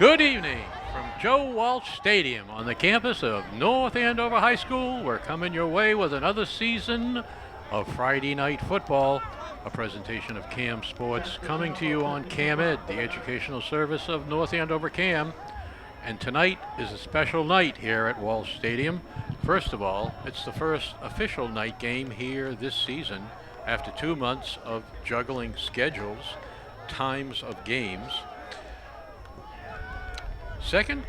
Good evening from Joe Walsh Stadium on the campus of North Andover High School. We're coming your way with another season of Friday Night Football, a presentation of CAM Sports coming to you on CAM Ed, the educational service of North Andover CAM. And tonight is a special night here at Walsh Stadium. First of all, it's the first official night game here this season after 2 months of juggling schedules, times of games. Second,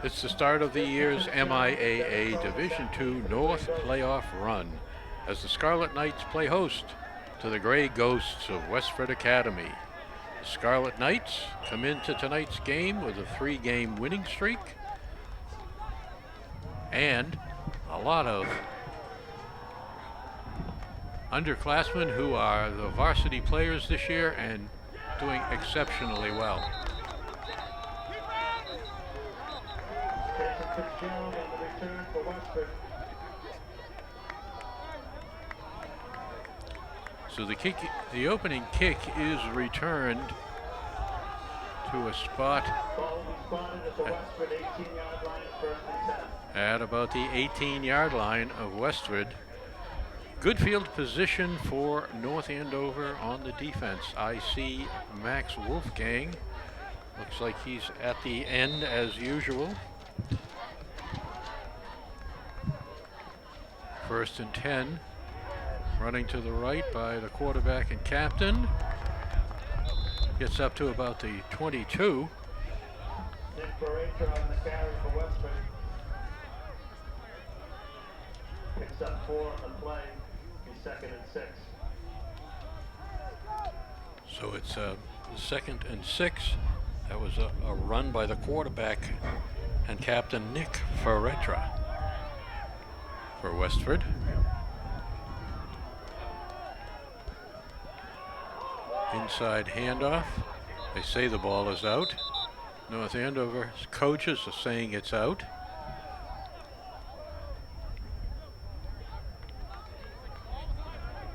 it's the start of the year's MIAA Division II North playoff run as the Scarlet Knights play host to the Gray Ghosts of Westford Academy. The Scarlet Knights come into tonight's game with a 3-game winning streak and a lot of underclassmen who are the varsity players this year and doing exceptionally well. So the opening kick is returned to a spot at about the 18-yard line of Westford. Good field position for North Andover on the defense. I see Max Wolfgang. Looks like he's at the end as usual. First and 10, running to the right by the quarterback and captain. Gets up to about the 22. Nick Barrater on the carry for Westford. Picks up 4 on the play. He's 2nd and 6. So it's second and 6. That was a run by the quarterback and captain Nick Barrater for Westford. Inside handoff. They say the ball is out. North Andover's coaches are saying it's out.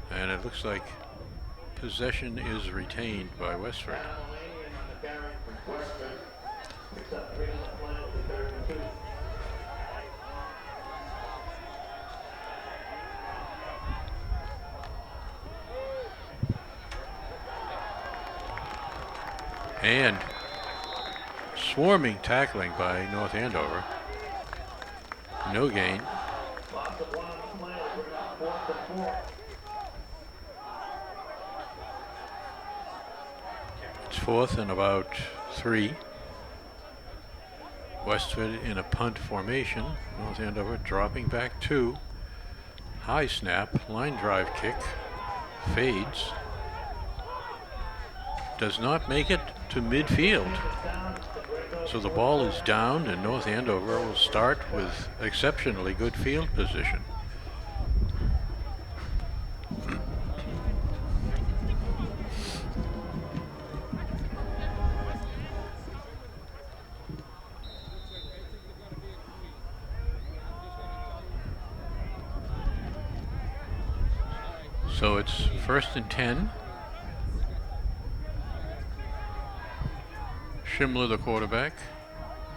And it looks like possession is retained by Westford. And swarming tackling by North Andover. No gain. It's 4th and about 3. Westford in a punt formation. North Andover dropping back 2. High snap, line drive kick, fades. Does not make it to midfield. So the ball is down and North Andover will start with exceptionally good field position. So it's 1st and 10. Schimler the quarterback,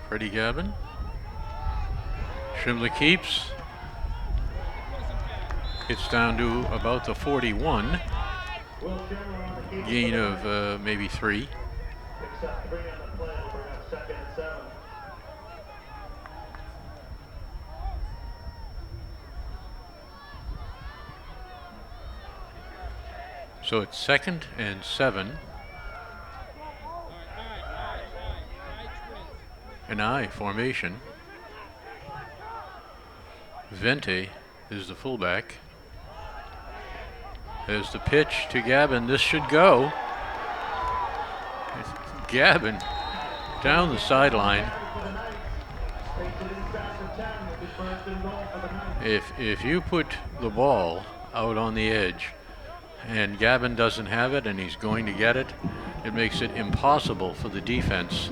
Freddie Gavin. Schimler keeps. Gets down to about the 41. Gain of maybe 3. Picks up 3 on the play. We'll bring up 2nd and 7. So it's 2nd and 7. An I formation. Vente is the fullback. There's the pitch to Gavin. This should go. Gavin down the sideline. If you put the ball out on the edge and Gavin doesn't have it and he's going to get it, it makes it impossible for the defense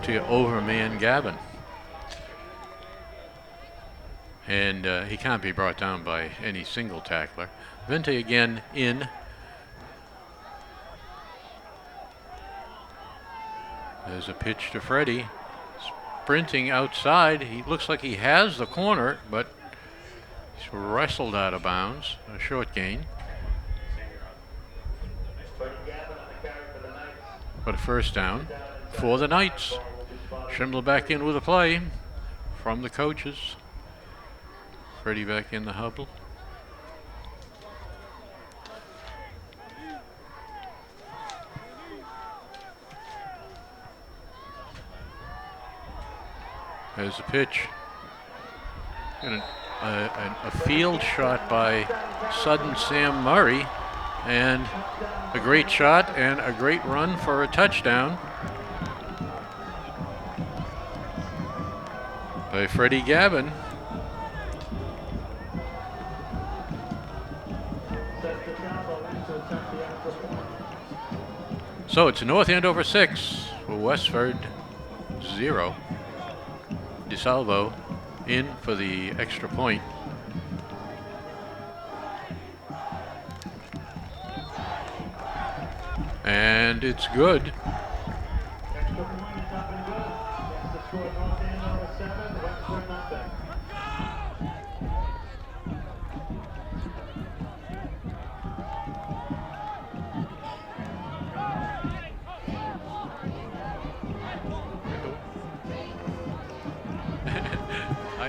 to overman Gavin. And he can't be brought down by any single tackler. Vente again in. There's a pitch to Freddie. Sprinting outside. He looks like he has the corner, but he's wrestled out of bounds. A short gain. But a first down for the Knights. Schindler back in with a play from the coaches. Freddie back in the huddle. There's a pitch. And a field shot by Sudden Sam Murray. And a great shot and a great run for a touchdown by Freddie Gavin. So it's North Andover 6, Westford 0. DeSalvo in for the extra point. And it's good. Extra point is up and good. That's the score. North Andover 7, Westford nothing.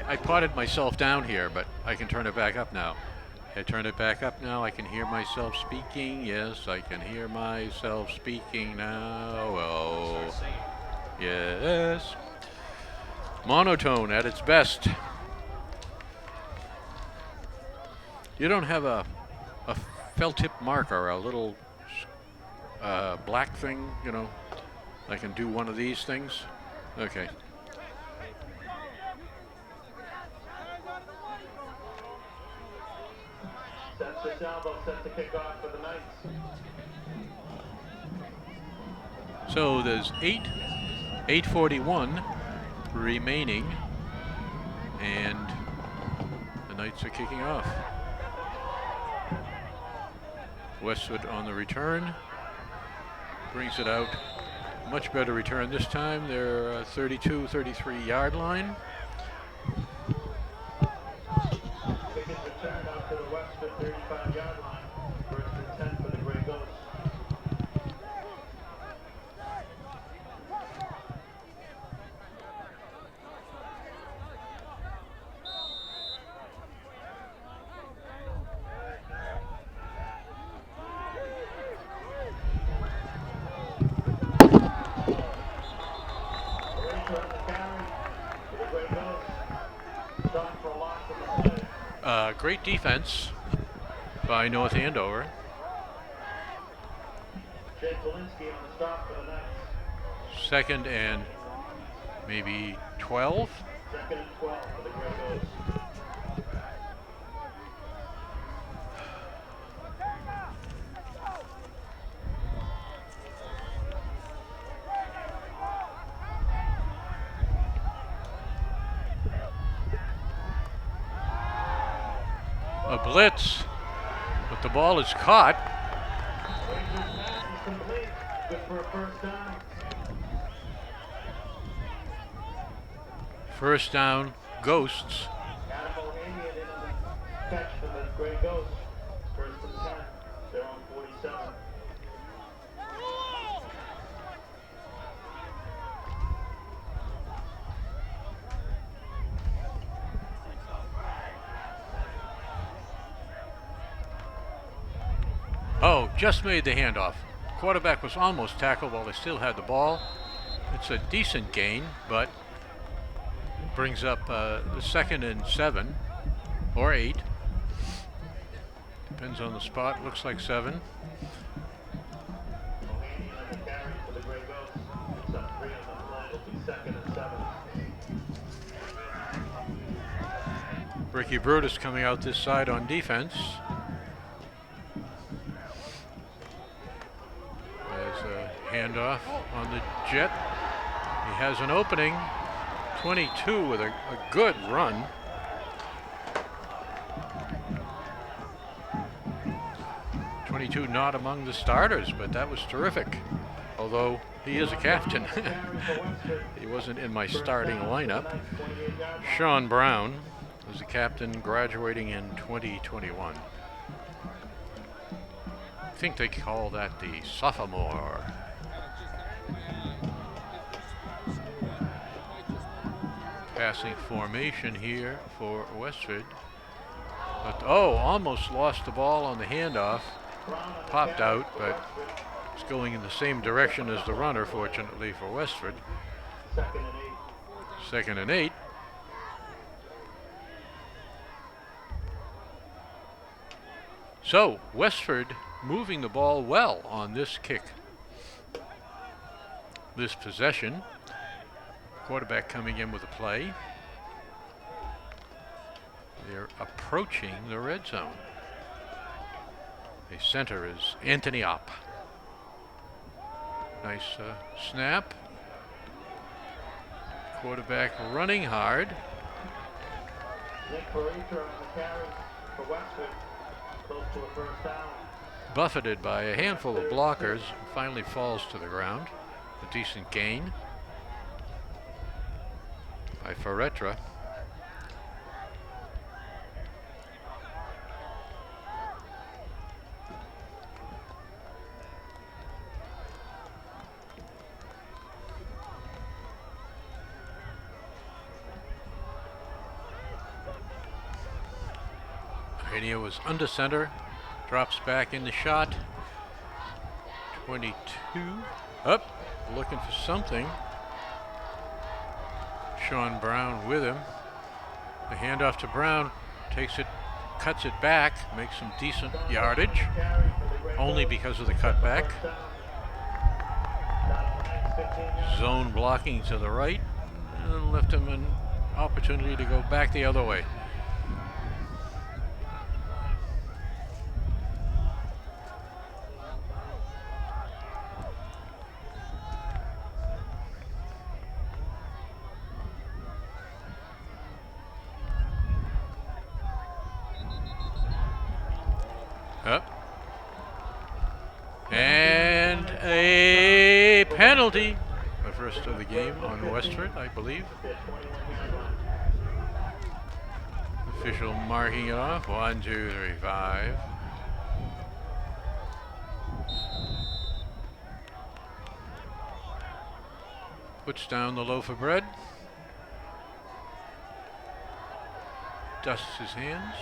I potted myself down here, but I can turn it back up now. I turn it back up now. I can hear myself speaking. Yes, I can hear myself speaking now. Oh, yes. Monotone at its best. You don't have a felt tip marker, a little black thing, you know? I can do one of these things. Okay. That's the salvo set to kick off for the Knights. So there's 8:41 remaining, and the Knights are kicking off. Westwood on the return, brings it out. Much better return this time. They're 32, 33 yard line. Pickens return out to the Westford 35 yard line. First and 10 for the Grey Ghosts. Great defense by North Andover. Jake Walensky on the stop for the Knights. Second and maybe 12. Second and 12 for the Grey Ghosts. A blitz, but the ball is caught. Rangers pass is complete. Good for a first down. First down, Ghosts. Adam Bohemian in on the catch for the Grey Ghosts. First and 10. They're on 47. Oh, just made the handoff. Quarterback was almost tackled while they still had the ball. It's a decent gain, but brings up the second and 7 or 8. Depends on the spot. Looks like 7. Bohemian on the carry for the Grey Ghosts. It's up 3 on the play. It'll be second and 7. Ricky Brutus coming out this side on defense. Handoff on the jet. He has an opening. 22 with a good run. .22 not among the starters, but that was terrific. Although He is a captain. He wasn't in my starting lineup. Sean Brown is a captain graduating in 2021. I think they call that the sophomore. Passing formation here for Westford. But, oh, almost lost the ball on the handoff. Popped out, but it's going in the same direction as the runner, fortunately for Westford. 2nd and 8. 2nd and 8. So, Westford moving the ball well on this kick. This possession. Quarterback coming in with a play. They're approaching the red zone. The center is Anthony Opp. Nice snap. Quarterback running hard. Nick Barita on the carry for Westford. Close to a first down. Buffeted by a handful of blockers. Finally falls to the ground. A decent gain by Ferretra. Ahern was under center, drops back in the shot. 22, up, looking for something. Sean Brown with him. The handoff to Brown, takes it, cuts it back, makes some decent yardage, only because of the cutback. Zone blocking to the right, and left him an opportunity to go back the other way. Up. And a penalty. The first of the game on Westford, I believe. Official marking it off. 1, 2, 3, 5. Puts down the loaf of bread. Dusts his hands.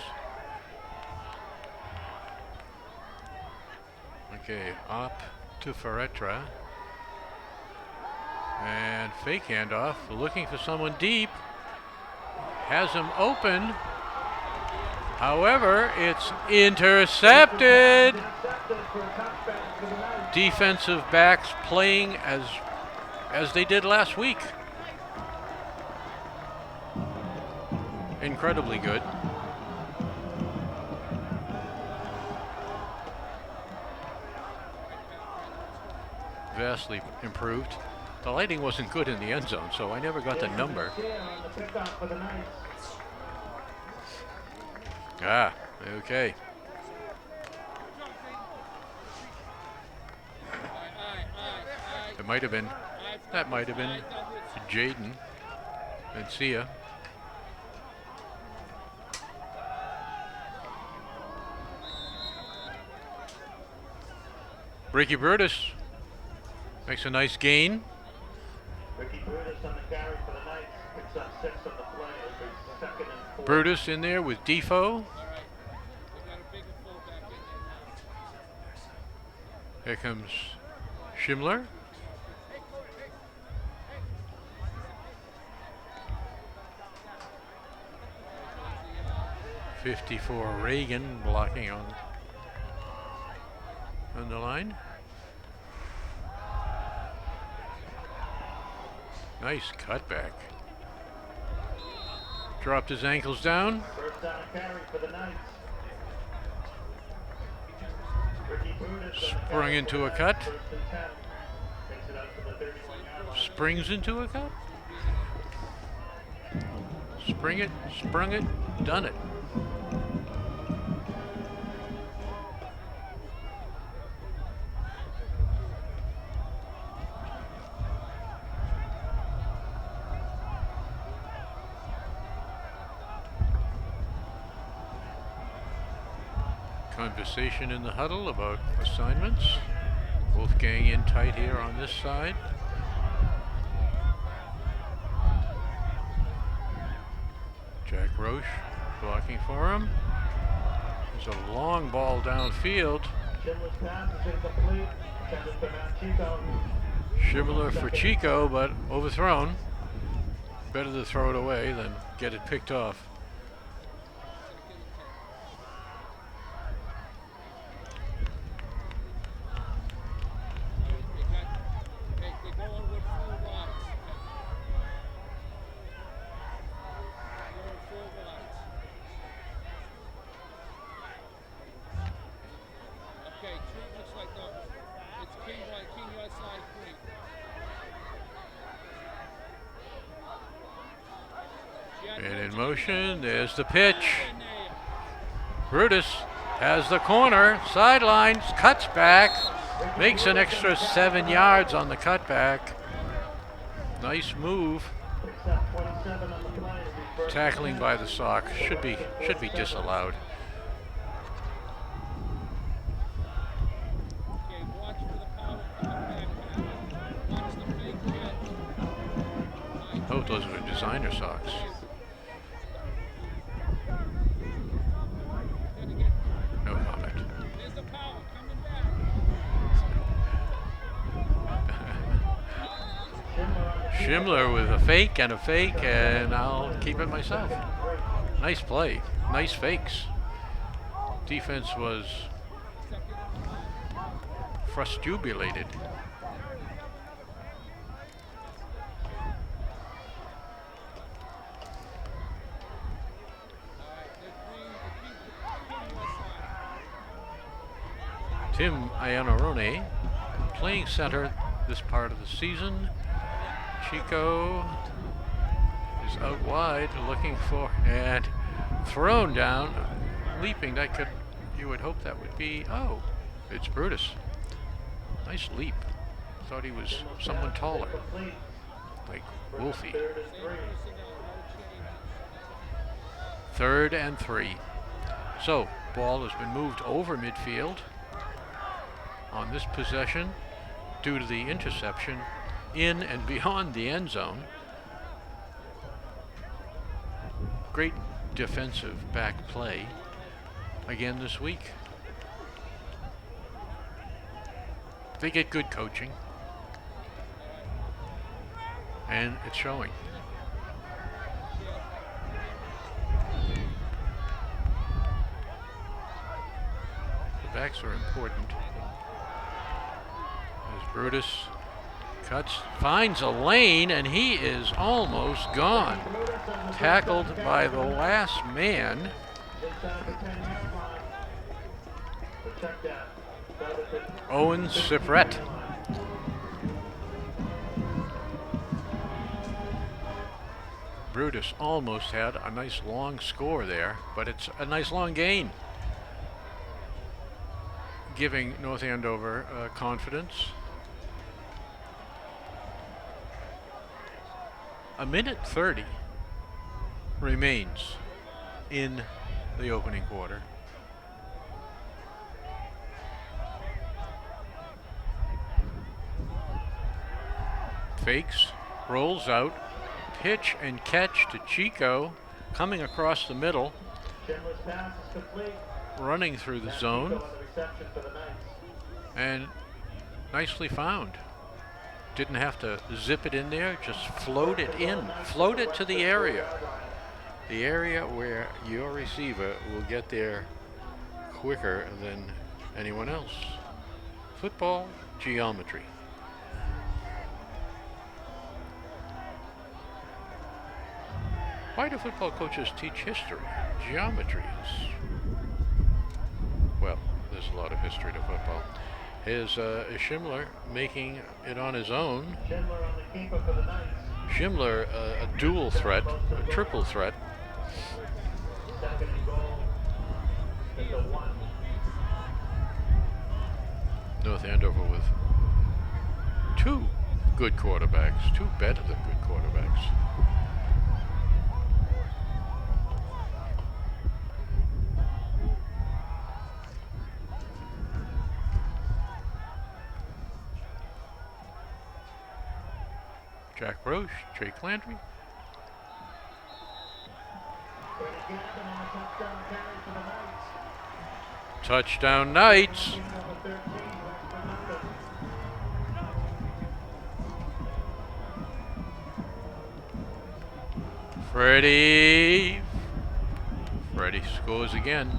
Okay, up to Ferretra. And fake handoff, looking for someone deep. Has him open. However, it's intercepted. Defensive backs playing as they did last week. Incredibly good. Vastly improved. The lighting wasn't good in the end zone, so I never got the number. Ah, okay. It might have been, that might have been Jaden Mencia. Ricky Brutus makes a nice gain. Ricky Brutus on the carry for the Knights. Picks up 6 on the play. It's 2nd and 4. Brutus in there with Defoe. Here comes Schindler. .54 Reagan blocking on the line. Nice cutback. Dropped his ankles down. First down carry for the Knights. Ricky Brutus on the Sprung carry into for a the cut. Knights. 1st and 10. Takes it out to the 31-yard line. Springs into a cut. Spring it, sprung it, done it. Conversation in the huddle about assignments. Both gang in tight here on this side. Jack Roche blocking for him. There's a long ball downfield. Schindler's pass is incomplete. Intended for Matt Chico. Schindler for Chico, but overthrown. Better to throw it away than get it picked off. And in motion, there's the pitch. Brutus has the corner, sidelines, cuts back, makes an extra 7 yards on the cutback. Nice move. Tackling by the Sox should be disallowed. Hope those are designer socks. No comment. Schindler with a fake, and I'll keep it myself. Nice play. Nice fakes. Defense was frustubulated. Tim Iannarone playing center this part of the season. Chico is out wide looking for, and thrown down, leaping. That could, you would hope that would be, oh, it's Brutus. Nice leap. Thought he was someone taller, like Wolfie. 3rd and 3. So, ball has been moved over midfield on this possession due to the interception in and beyond the end zone. Great defensive back play again this week. They get good coaching, and it's showing. The backs are important. As Brutus cuts, finds a lane, and he is almost gone. Tackled by the last man. Owen Sipret. Brutus almost had a nice long score there, but it's a nice long gain, giving North Andover confidence. A minute 30 remains in the opening quarter. Fakes, rolls out, pitch and catch to Chico, coming across the middle, running through the zone, and nicely found. Didn't have to zip it in there, just float it in. Float it to the area where your receiver will get there quicker than anyone else. Football geometry. Why do football coaches teach history? Geometry is, well, there's a lot of history to football. Is Schindler making it on his own. Schindler, a dual threat, a triple threat. North Andover with 2 good quarterbacks, 2 better than good quarterbacks. Jack Roche, Jake Landry. Touchdown Knights. Freddie scores again.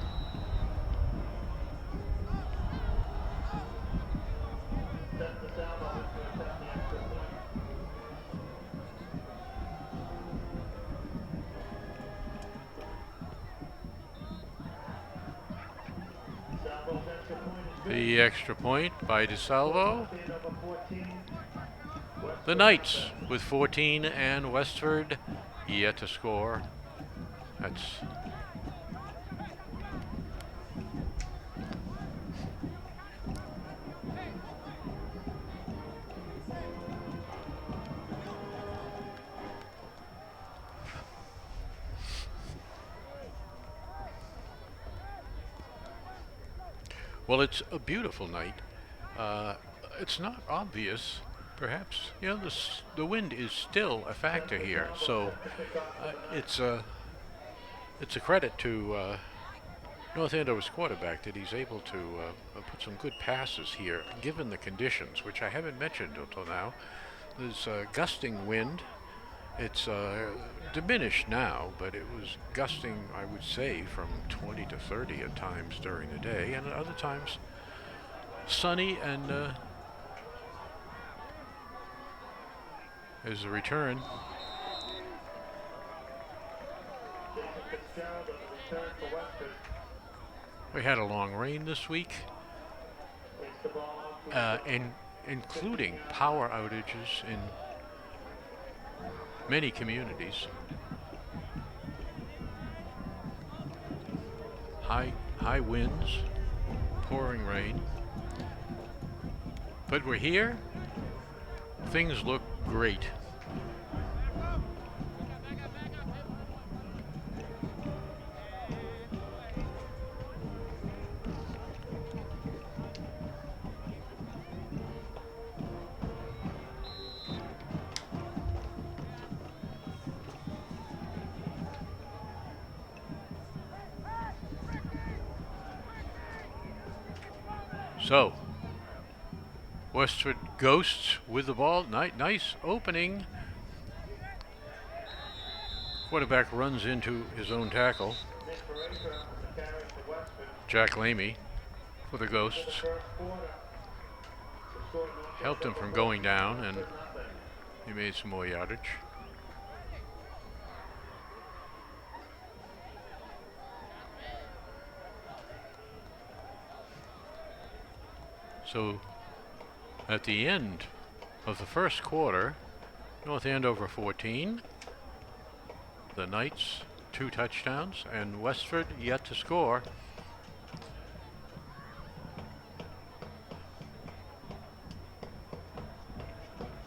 The extra point by DeSalvo. The Knights with 14 and Westford yet to score. That's well, it's a beautiful night. It's not obvious. Perhaps, you know, the wind is still a factor here, so it's a credit to North Andover's quarterback that he's able to put some good passes here, given the conditions, which I haven't mentioned until now. There's a gusting wind. It's diminished now, but it was gusting, I would say, from 20 to 30 at times during the day, and at other times sunny. And there's a return. We had a long rain this week, including power outages in many communities. High winds, pouring rain. But we're here. Things look great. So, Westford Ghosts with the ball. Nice opening. Quarterback runs into his own tackle. Jack Lamy for the Ghosts. Helped him from going down, and he made some more yardage. So, at the end of the first quarter, North Andover 14, the Knights 2 touchdowns, and Westford yet to score.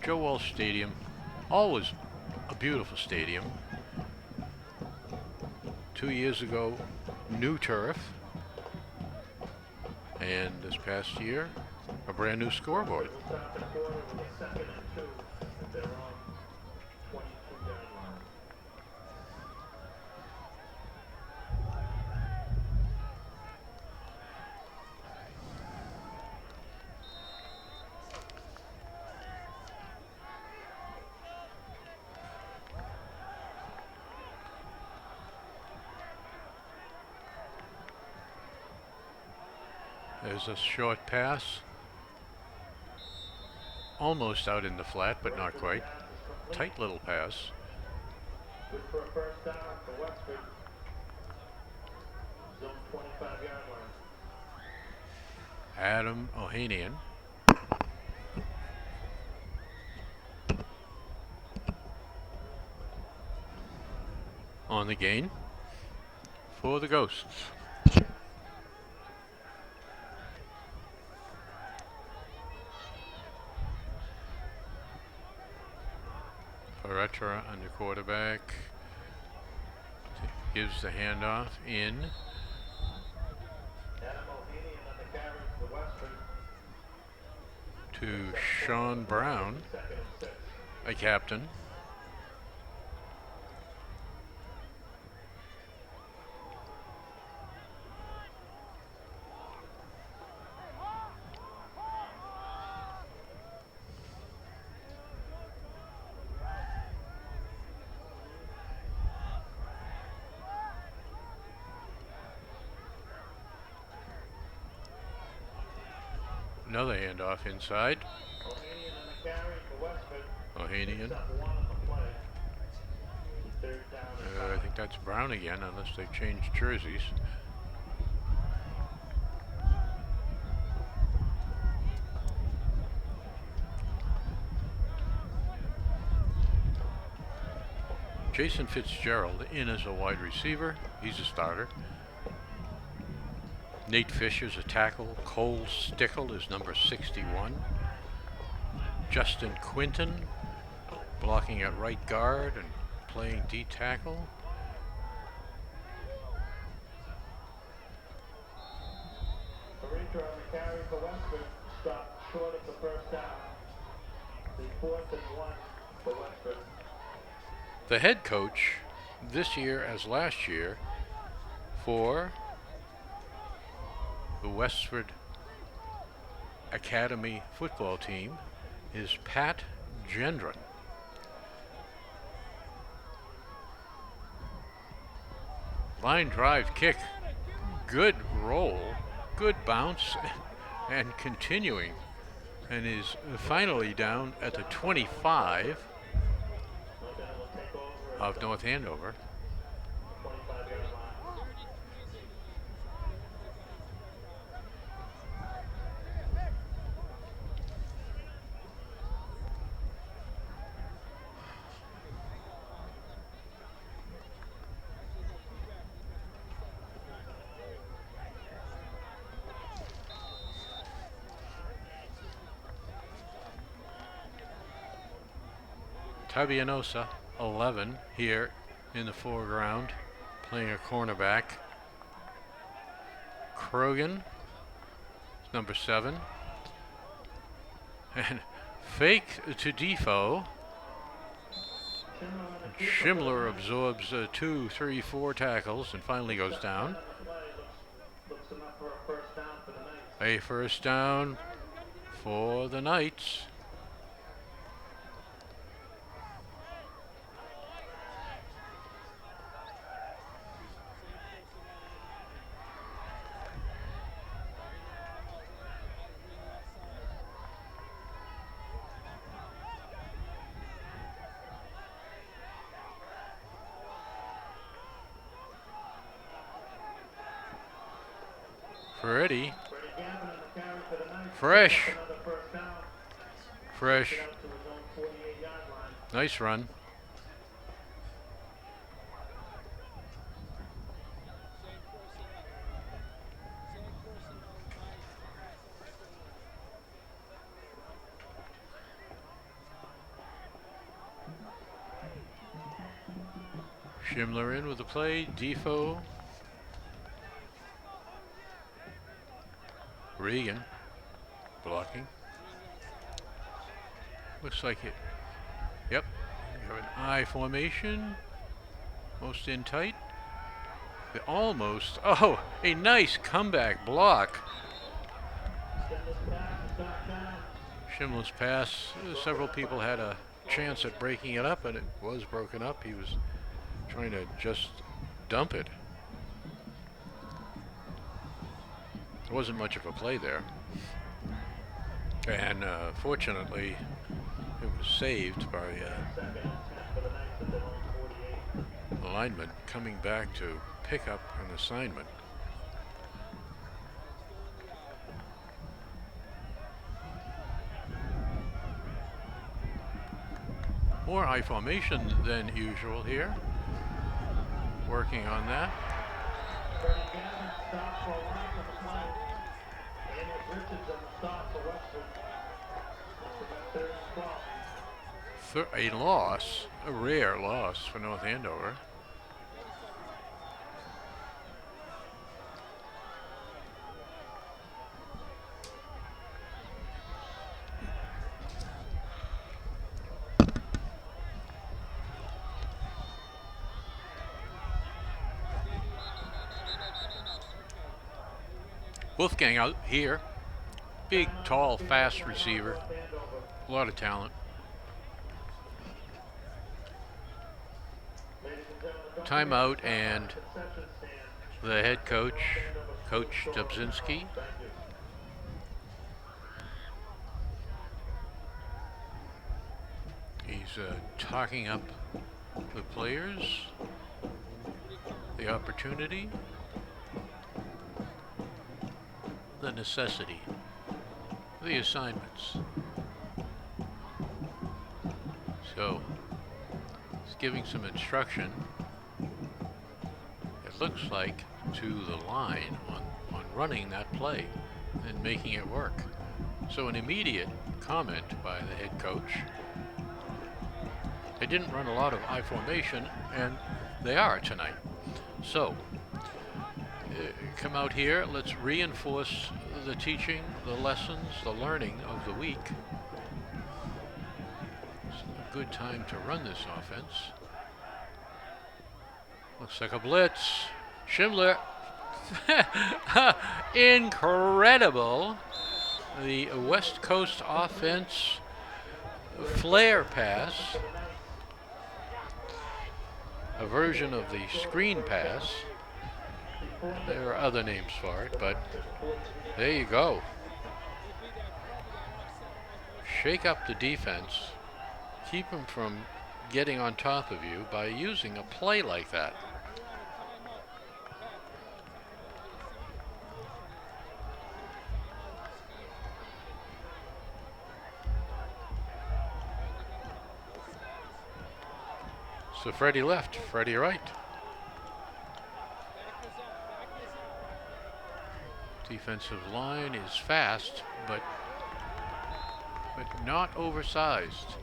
Joe Walsh Stadium, always a beautiful stadium. 2 years ago, new turf, and this past year, a brand new scoreboard. There's a short pass. Almost out in the flat, but not quite. Tight little pass. Good for a first down for Westford. Zone 25-yard line. Adam Ohanian. On the gain for the Ghosts. Peretra under quarterback. Gives the handoff in. Adam Ohanian on the carry for Westford. To Sean Brown. Second and 6. a captain. Another handoff inside. Ohanian on the carry for Westford. Ohanian. Picks up one on the play. Third down and I think that's Brown again, unless they've changed jerseys. Jason Fitzgerald in as a wide receiver. He's a starter. Nate Fisher's a tackle. Cole Stickle is number 61. Justin Quinton blocking at right guard and playing D tackle. Marita on the carry for Westford. Stopped short of the first down. The 4th and 1 for Westford. The head coach this year as last year for the Westford Academy football team is Pat Gendron. Line drive kick, good roll, good bounce, and continuing, and is finally down at the 25 of North Andover. 25-yard line. Tabianosa, 11, here in the foreground, playing a cornerback. Krogan, number 7. And fake to Defoe. Schimler absorbs 2, 3, 4 tackles and finally goes down. Looks enough for a first down for the Knights. A first down for the Knights. Freddie. Fresh. Fresh. Nice run. Schimler in with the play. Defoe. Regan blocking. Looks like it. Yep. You have an I formation. Most in tight. Almost. Oh, a nice comeback block. Schimler's pass. Several people had a chance at breaking it up, and it was broken up. He was trying to just dump it. There wasn't much of a play there. And fortunately, it was saved by the lineman coming back to pick up an assignment. More I formation than usual here. Working on that. A loss, a rare loss for North Andover. Wolfgang out here. Big, tall, fast receiver. A lot of talent. Timeout, and the head coach, Coach Dubzinski. He's talking up the players, the opportunity, the necessity, the assignments. So he's giving some instruction, it looks like, to the line on running that play and making it work. So an immediate comment by the head coach. They didn't run a lot of I formation, and they are tonight. So come out here, let's reinforce the teaching, the lessons, the learning of the week. It's a good time to run this offense. Looks like a blitz. Schindler. Incredible. The West Coast offense flare pass. A version of the screen pass. There are other names for it, but there you go. Shake up the defense. Keep them from getting on top of you by using a play like that. So Freddie left, Freddie right. Defensive line is fast, but not oversized.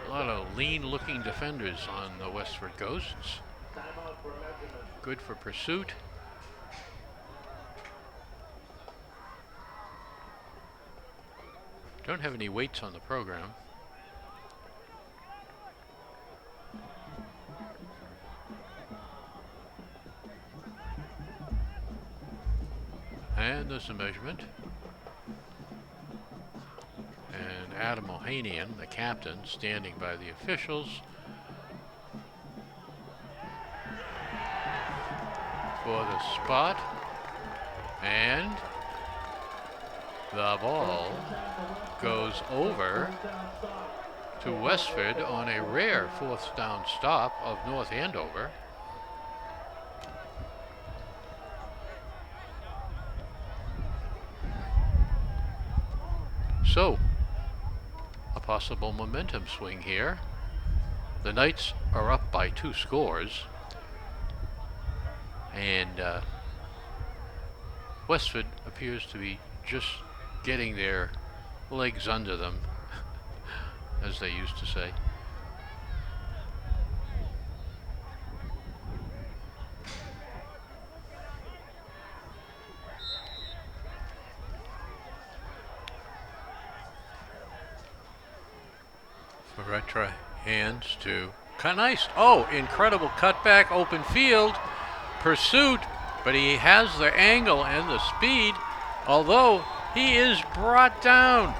A lot of lean-looking defenders on the Westford Ghosts. Good for pursuit. Don't have any weights on the program. And there's a measurement. And Adam Ohanian, the captain, standing by the officials for the spot. And the ball goes over to Westford on a rare fourth down stop of North Andover. So, a possible momentum swing here. The Knights are up by 2 scores. And Westford appears to be just getting their legs under them, as they used to say. Ferretra hands to nice. Oh, incredible cutback, open field, pursuit, but he has the angle and the speed, although he is brought down.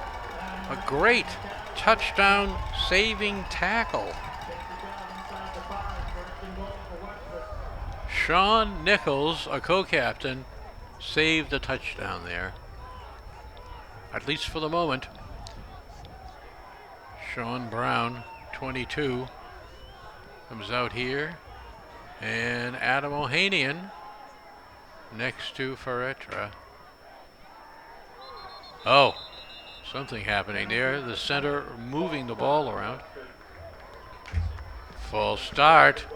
A great touchdown saving tackle. Sean Nichols, a co-captain, saved a touchdown there, at least for the moment. Sean Brown, 22, comes out here, and Adam Ohanian next to Ferretra. Oh, something happening there. The center moving the ball around. False start.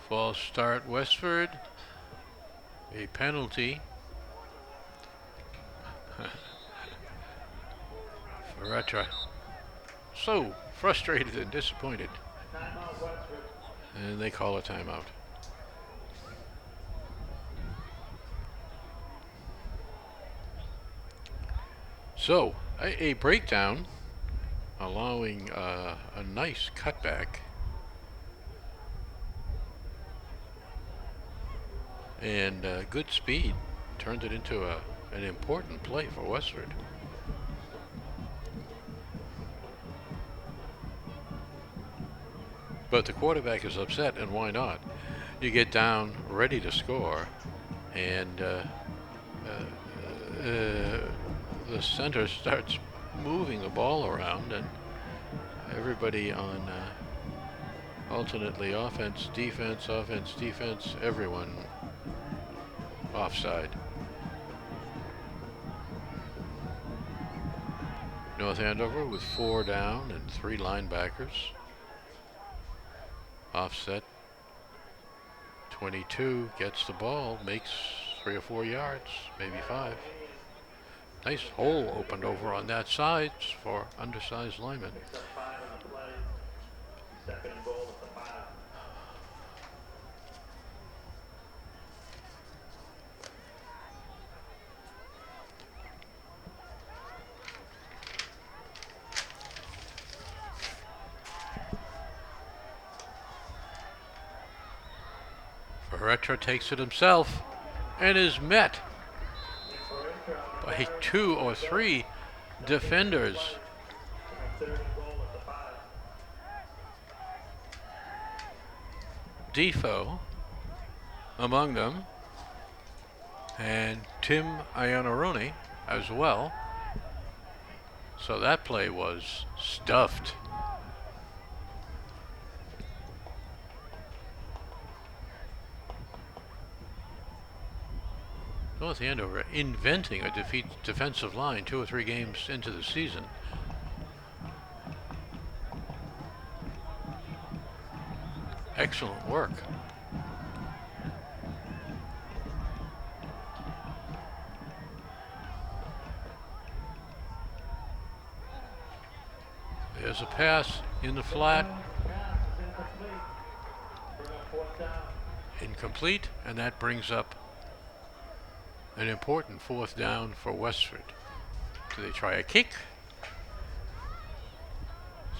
False start, Westford. A penalty. Ferretra so frustrated and disappointed. And they call a timeout. So, a breakdown, allowing a nice cutback and good speed turned it into an important play for Westford. But the quarterback is upset, and why not? You get down ready to score, and the center starts moving the ball around, and everybody on alternately offense, defense, everyone offside. North Andover with 4 down and 3 linebackers. Offset. 22 gets the ball, makes 3 or 4 yards, maybe 5. Nice hole opened over on that side for undersized linemen. Second and goal at the 5. Ferretra takes it himself and is met by 2 or 3 defenders. Third and goal at the 5. Defoe among them, and Tim Iannarone as well. So that play was stuffed. North Andover inventing a defensive line 2 or 3 games into the season. Excellent work. There's a pass in the flat. Pass is incomplete. Bring up 4th down. Incomplete, and that brings up an important 4th down for Westford. Do they try a kick?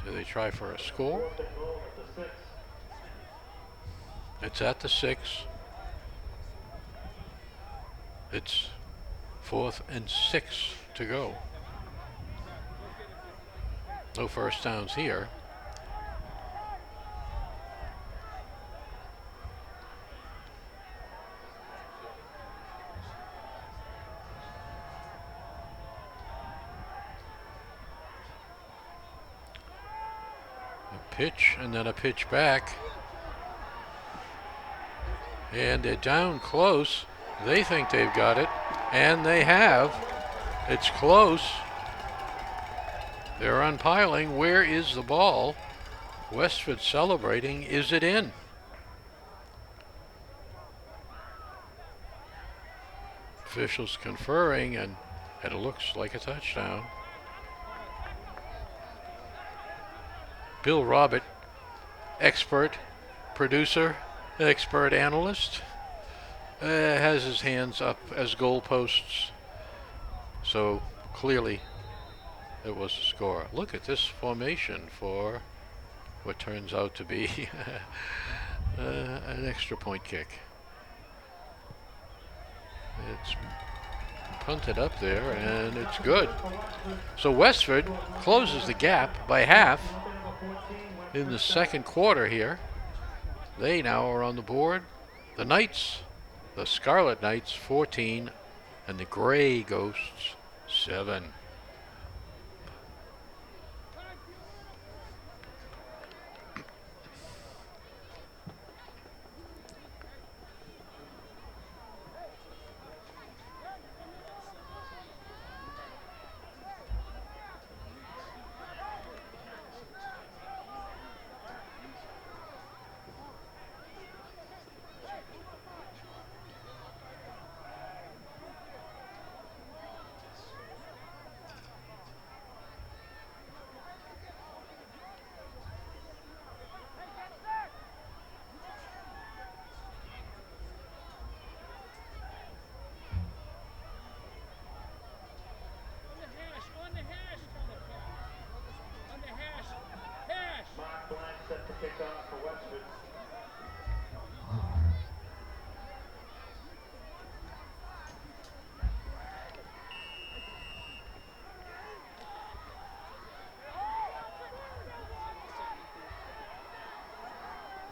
Do they try for a score? 4th and goal at the 6. It's at the 6. It's 4th and 6 to go. No first downs here. A pitch and then a pitch back. And they're down close. They think they've got it, and they have. It's close. They're unpiling. Where is the ball? Westford celebrating. Is it in? Officials conferring, and it looks like a touchdown. Bill Robert, expert producer, expert analyst, has his hands up as goalposts. So clearly it was a score. Look at this formation for what turns out to be an extra point kick. It's punted up there, and it's good. So Westford closes the gap by half in the second quarter here. They now are on the board. The Knights, the Scarlet Knights, 14, and the Gray Ghosts, 7.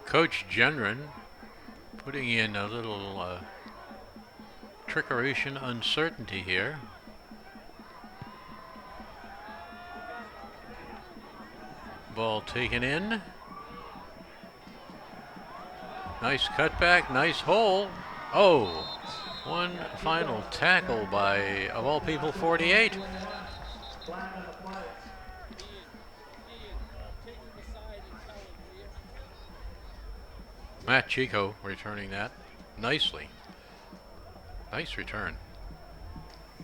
Coach Genren putting in a little trickeration uncertainty here. Ball taken in. Nice cutback, nice hole. Oh, one final tackle by, of all people, 48. Matt Chico returning that nicely. Nice return.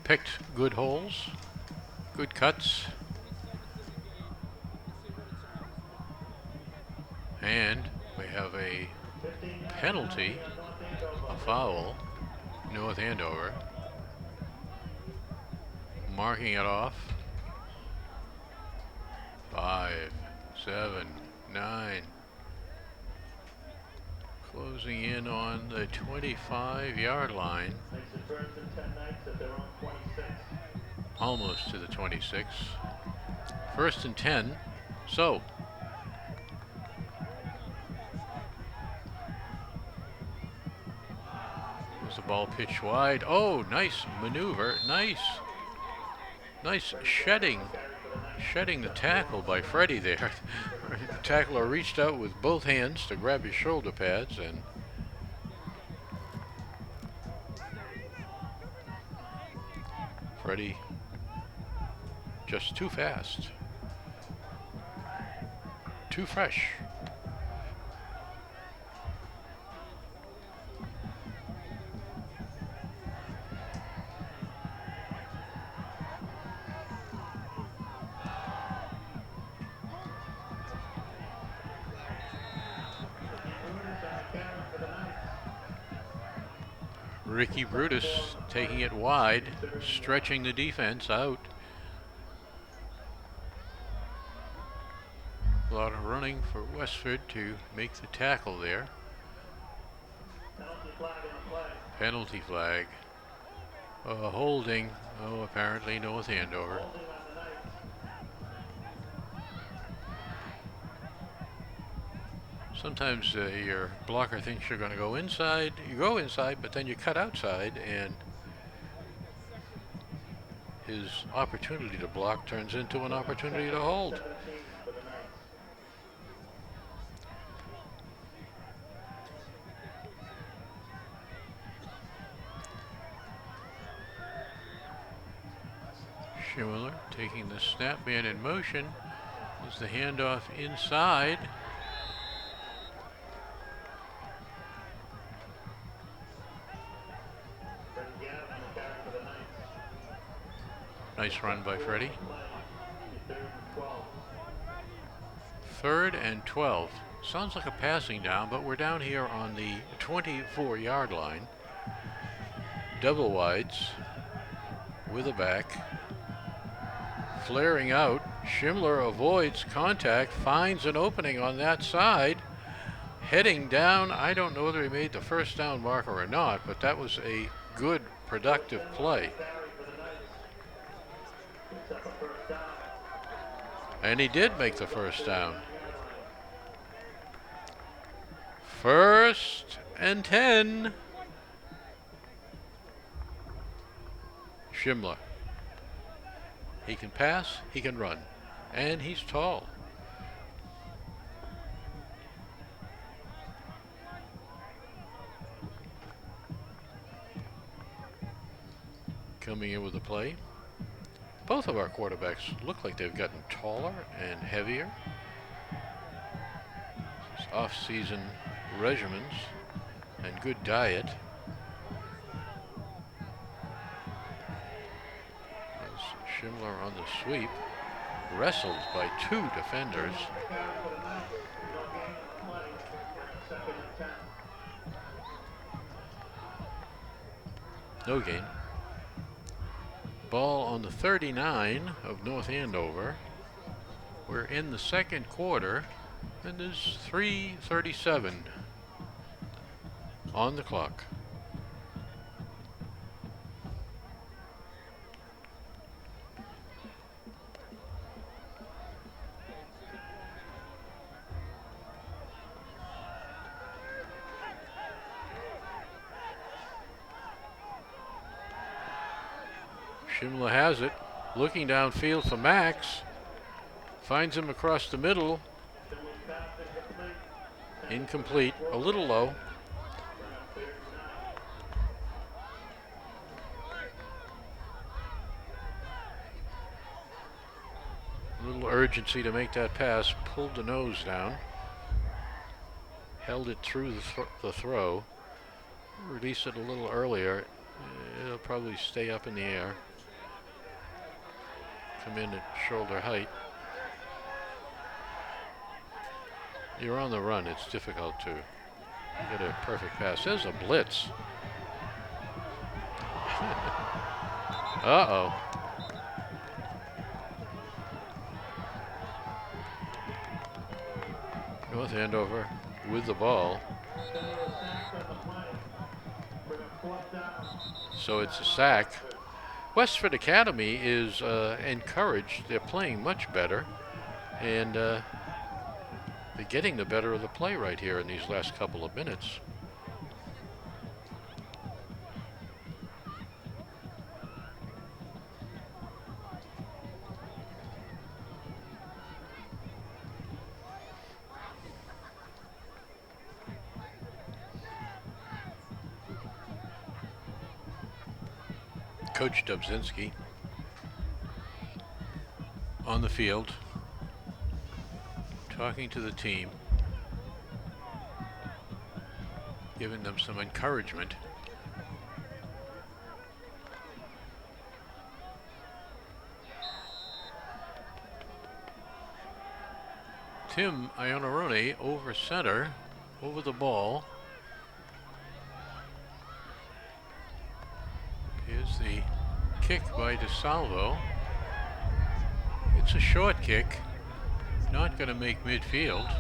Picked good holes, good cuts. And we have a penalty, a foul, North Andover. Marking it off. 5, 7, 9. Closing in on the 25-yard line. Almost to the 26. 1st and 10. So was the ball pitched wide? Oh, nice maneuver. Nice shedding the tackle by Freddie there. The tackler reached out with both hands to grab his shoulder pads, and Freddie just too fast, too fresh. Ricky Brutus taking it wide, stretching the defense out. A lot of running for Westford to make the tackle there. Penalty flag. Holding. Oh, apparently North Andover. Sometimes your blocker thinks you're going to go inside. You go inside, but then you cut outside, and his opportunity to block turns into an opportunity to hold. Schiller taking the snap, man in motion. Is the handoff inside. Nice run by Freddie. 3rd and 12. Sounds like a passing down, but we're down here on the 24-yard line. Double wides with a back. Flaring out. Schindler avoids contact, finds an opening on that side. Heading down. I don't know whether he made the first down marker or not, but that was a good, productive play. And he did make the first down. 1st and 10. Schindler. He can pass, he can run, and he's tall. Coming in with a play. Both of our quarterbacks look like they've gotten taller and heavier. Off-season regimens and good diet. As Schindler on the sweep, wrestled by 2 defenders. No gain. Ball on the 39 of North Andover. We're in the 2nd quarter, and there's 3:37 on the clock. Schindler has it. Looking downfield for Max. Finds him across the middle. Incomplete. A little low. A little urgency to make that pass. Pulled the nose down. Held it through the throw. Release it a little earlier. It'll probably stay up in the air. Come in at shoulder height. You're on the run. It's difficult to get a perfect pass. There's a blitz. Uh-oh. North Andover with the ball. So it's a sack. Westford Academy is encouraged. They're playing much better. And they're getting the better of the play right here in these last couple of minutes. Coach Dubzinski on the field, talking to the team, giving them some encouragement. Tim Ionarone over center, over the ball. Here's the kick by DeSalvo. It's a short kick, not going to make midfield.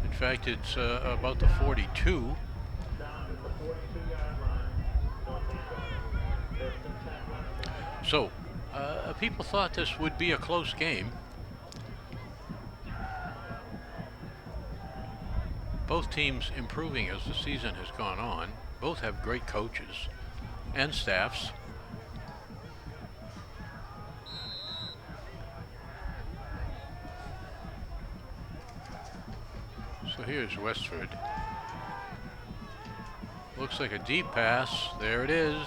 In fact, it's about the 42. So, people thought this would be a close game. Both teams improving as the season has gone on. Both have great coaches and staffs. So here's Westford. Looks like a deep pass. There it is.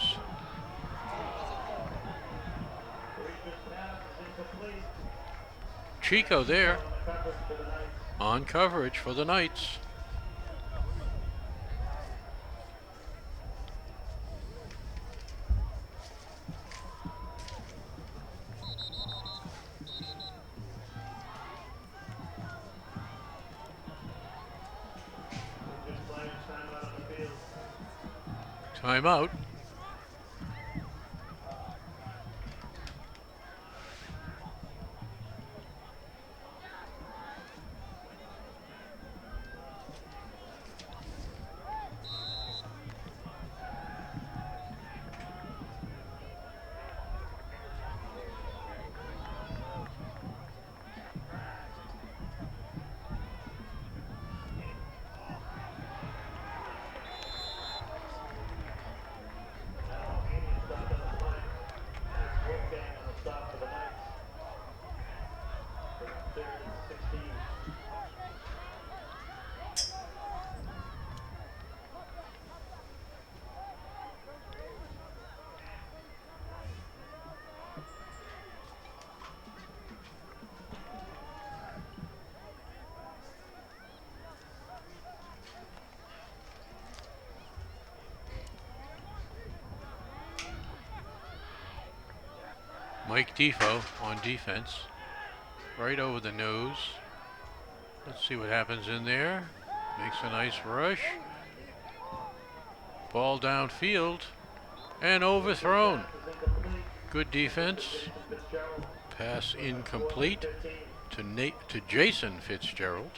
Chico there on coverage for the Knights. Timeout. Mike Defoe on defense, right over the nose. Let's see what happens in there. Makes a nice rush. Ball downfield and overthrown. Good defense. Pass incomplete to Jason Fitzgerald.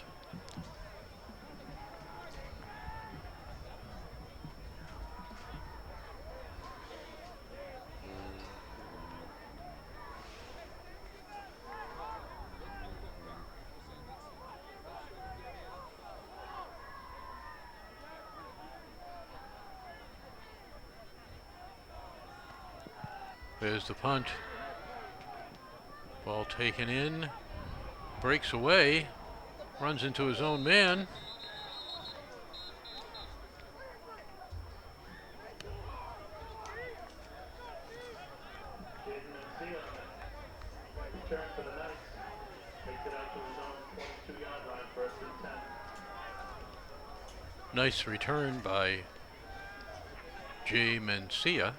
There's the punt. Ball taken in. Breaks away. Runs into his own man. Return for the Knights. Takes it out to his own 22-yard line, first and 10. Nice return by Jay Mencia.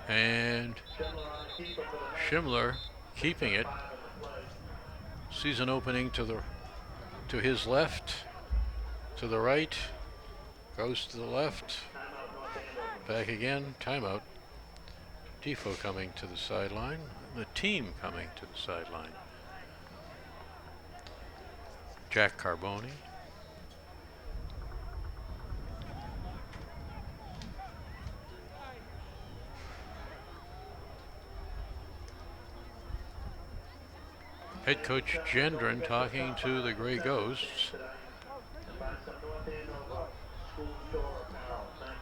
And Schindler keeping it. Sees an opening to his left, to the right, goes to the left, back again, timeout. Defoe coming to the sideline, the team coming to the sideline. Jack Carboni. Head coach Gendron talking to the Gray Ghosts. Buy some North Andover school store apparel. Thank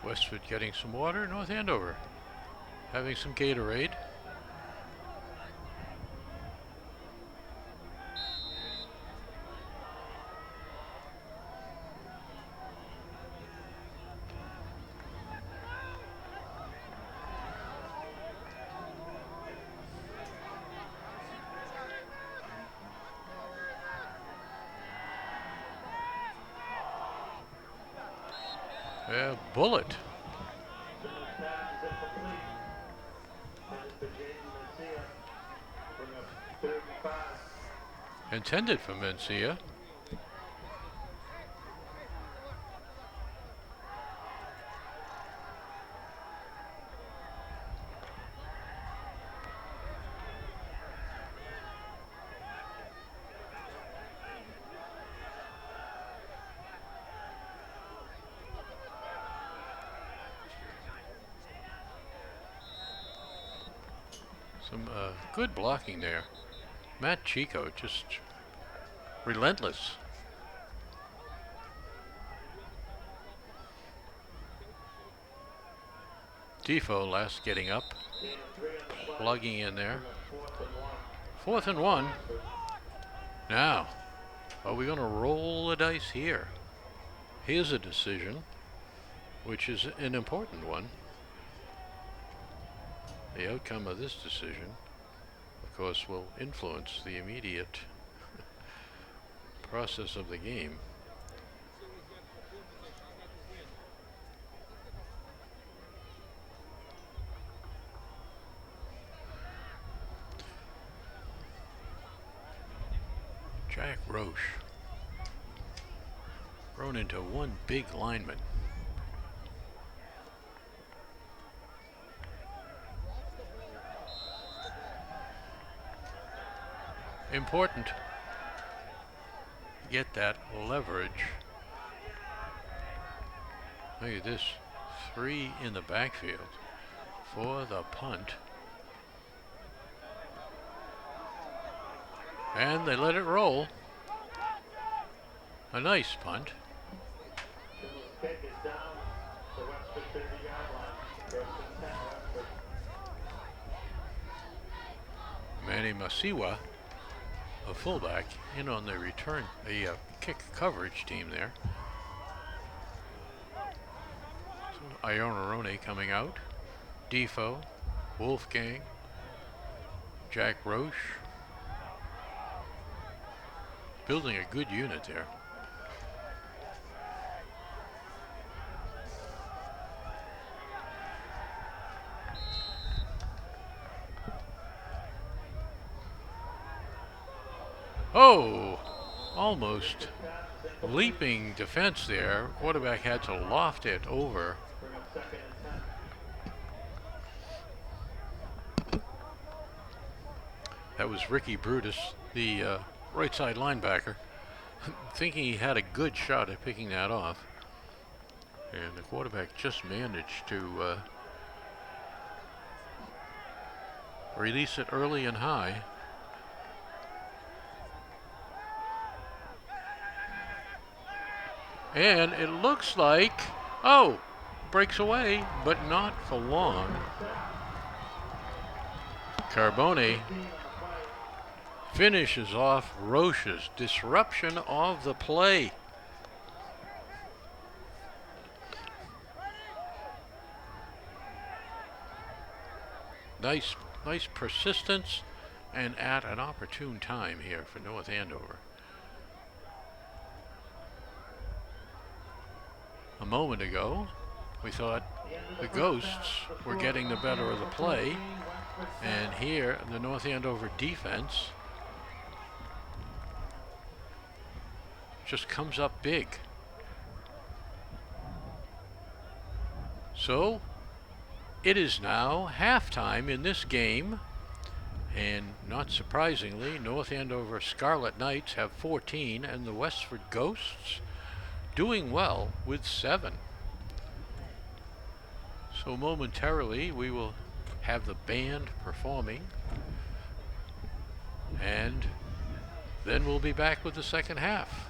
you. Westford getting some water. North Andover having some Gatorade. Bullet. Intended for Mencia. Some good blocking there. Matt Chico just relentless. Defoe last getting up, plugging in there. 4th and 1. Now, are we going to roll the dice here? Here's a decision, which is an important one. The outcome of this decision, of course, will influence the immediate process of the game. Jack Roche, grown into one big lineman. Important to get that leverage. Look at this, 3 in the backfield for the punt. And they let it roll. A nice punt. Kick is down to Westford 50-yard line. First and 10, Westford. Manny Masiwa, a fullback, in on the return, a kick coverage team there. So Ionarone coming out. Defoe, Wolfgang, Jack Roche. Building a good unit there. Oh, almost leaping defense there. Quarterback had to loft it over. Bring up 2nd and 10. That was Ricky Brutus, the right side linebacker, thinking he had a good shot at picking that off. And the quarterback just managed to release it early and high. And it looks like, oh, breaks away, but not for long. Carbone finishes off Roche's disruption of the play. Nice persistence and at an opportune time here for North Andover. A moment ago, we thought the Ghosts were getting the better of the play, and here the North Andover defense just comes up big. So it is now halftime in this game, and not surprisingly, North Andover Scarlet Knights have 14 and the Westford Ghosts doing well with 7. So momentarily we will have the band performing, and then we'll be back with the second half.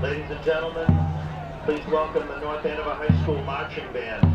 Ladies and gentlemen, please welcome the North Andover High School Marching Band.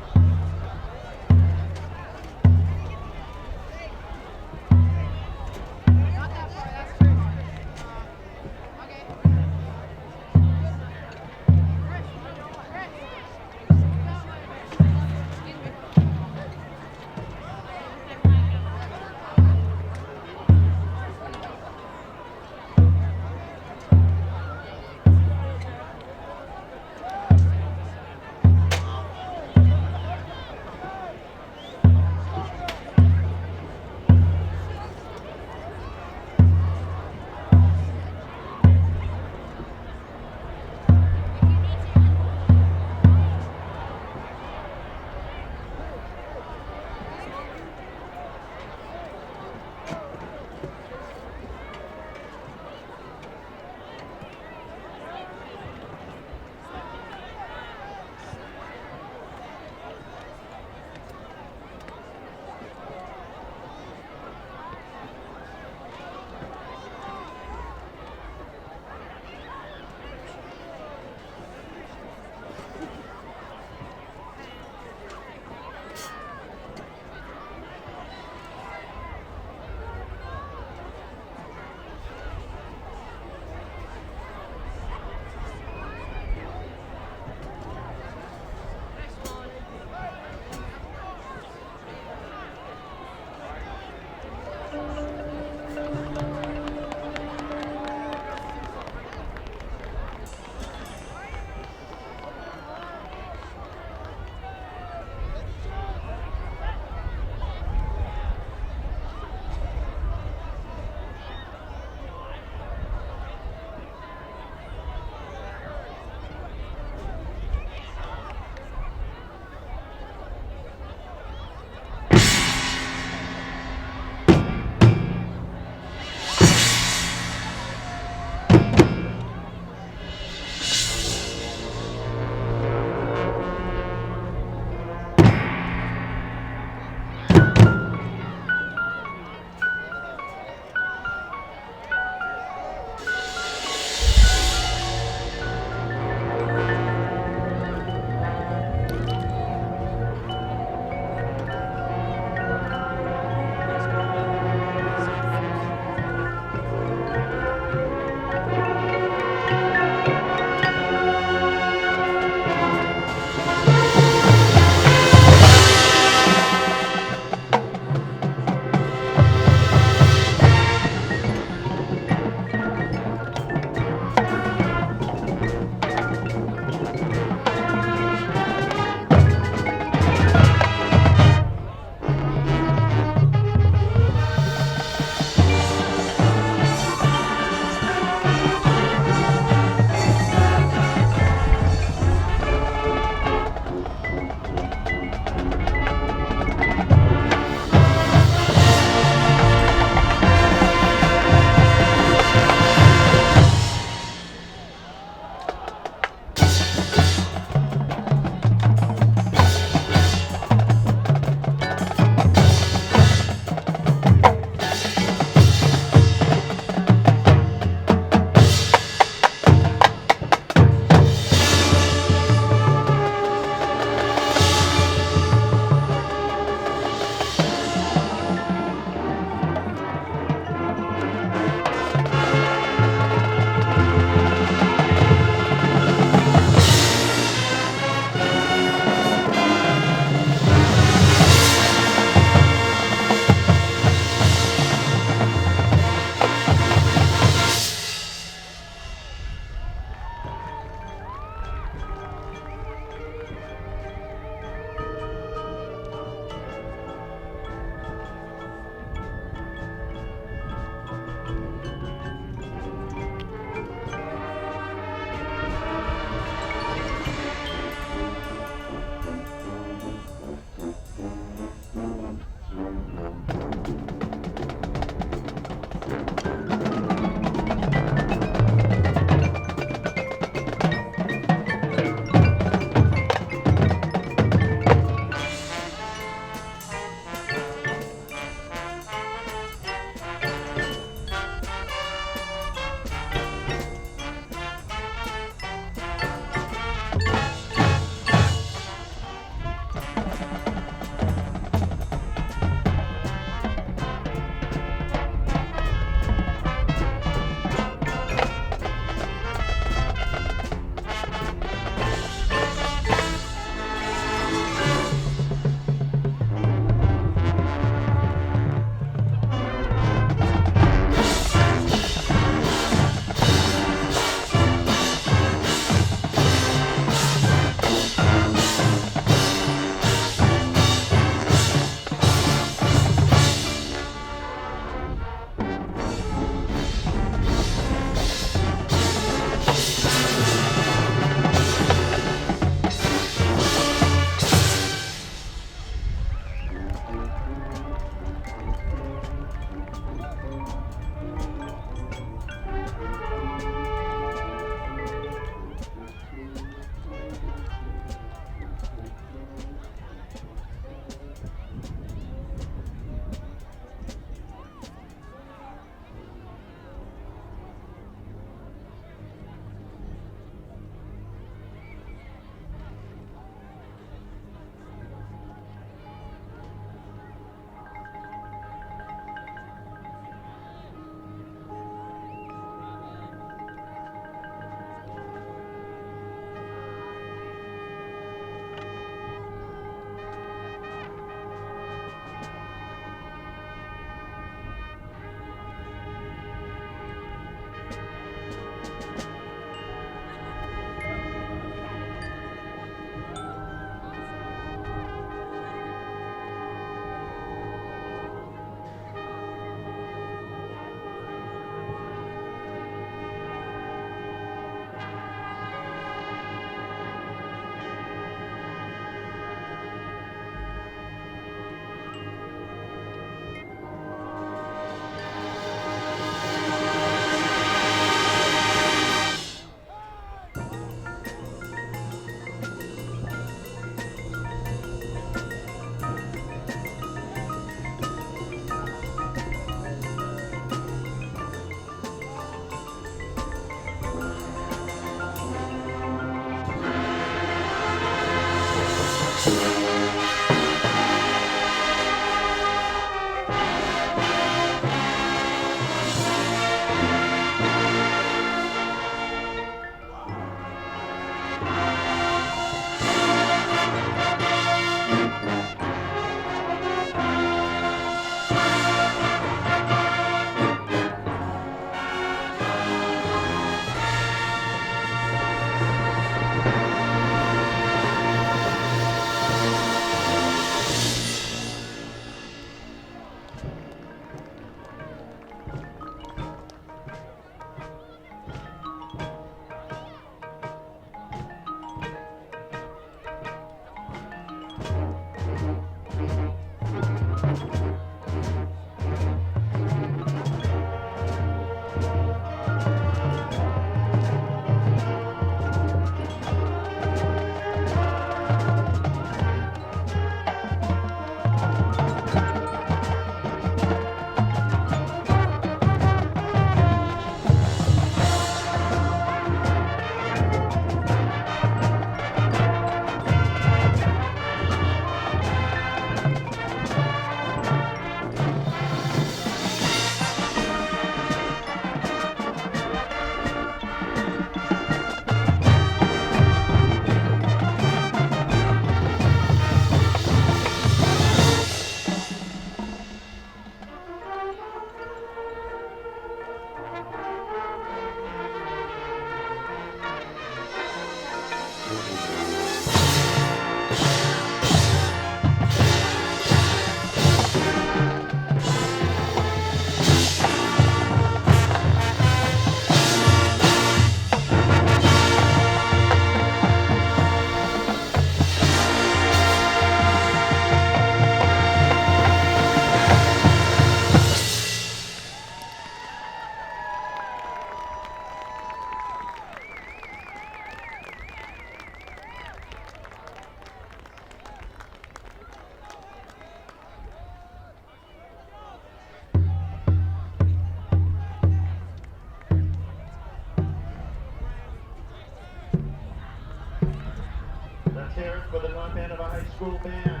hear it for the North Andover High School band.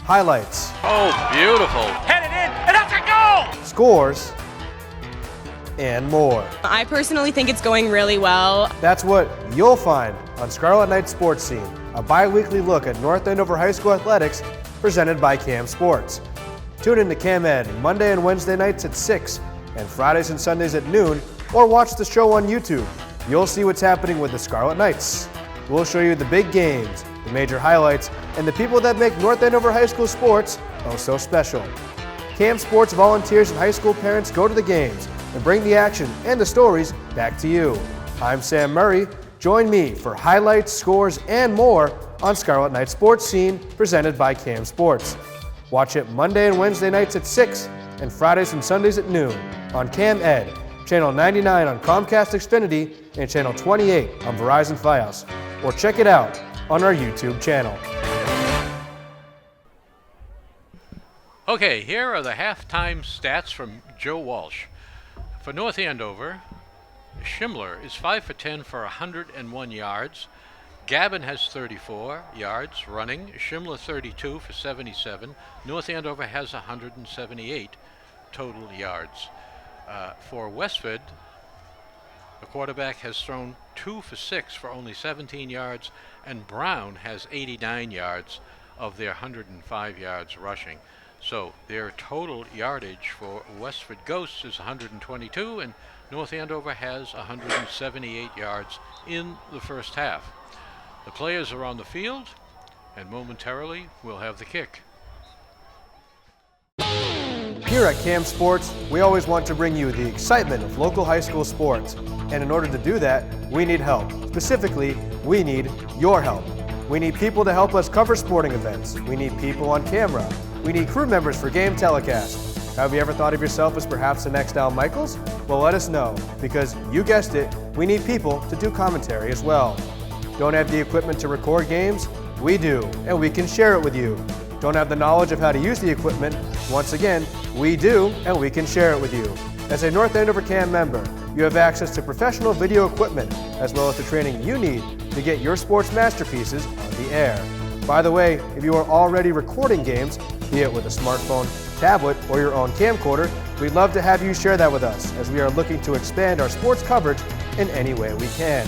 Highlights, Oh, beautiful. Headed in, and that's a goal! scores, and more. I personally think it's going really well. That's what you'll find on Scarlet Night Sports Scene, a bi-weekly look at North Andover High School athletics presented by Cam Sports. Tune in to Cam Ed Monday and Wednesday nights at 6 and Fridays and Sundays at noon, or watch the show on YouTube. You'll see what's happening with the Scarlet Knights. We'll show you the big games, the major highlights, and the people that make North Andover High School sports oh so special. Cam Sports volunteers and high school parents go to the games and bring the action and the stories back to you. I'm Sam Murray. Join me for highlights, scores, and more on Scarlet Night Sports Scene presented by Cam Sports. Watch it Monday and Wednesday nights at 6 and Fridays and Sundays at noon on Cam Ed, Channel 99 on Comcast Xfinity and Channel 28 on Verizon Fios. Or check it out on our YouTube channel. Okay, here are the halftime stats from Joe Walsh. For North Andover, Schindler is 5 for 10 for 101 yards. Gavin has 34 yards running. Schindler 32 for 77. North Andover has 178 total yards. For Westford, the quarterback has thrown 2 for 6 for only 17 yards, and Brown has 89 yards of their 105 yards rushing. So their total yardage for Westford Ghosts is 122, and North Andover has 178 yards in the first half. The players are on the field, and momentarily we'll have the kick. Here at Cam Sports, we always want to bring you the excitement of local high school sports. And in order to do that, we need help. Specifically, we need your help. We need people to help us cover sporting events. We need people on camera. We need crew members for game telecast. Have you ever thought of yourself as perhaps the next Al Michaels? Well, let us know, because you guessed it, we need people to do commentary as well. Don't have the equipment to record games? We do, and we can share it with you. Don't have the knowledge of how to use the equipment? Once again, we do, and we can share it with you. As a North Andover Cam member, you have access to professional video equipment, as well as the training you need to get your sports masterpieces on the air. By the way, if you are already recording games, be it with a smartphone, tablet, or your own camcorder, we'd love to have you share that with us, as we are looking to expand our sports coverage in any way we can.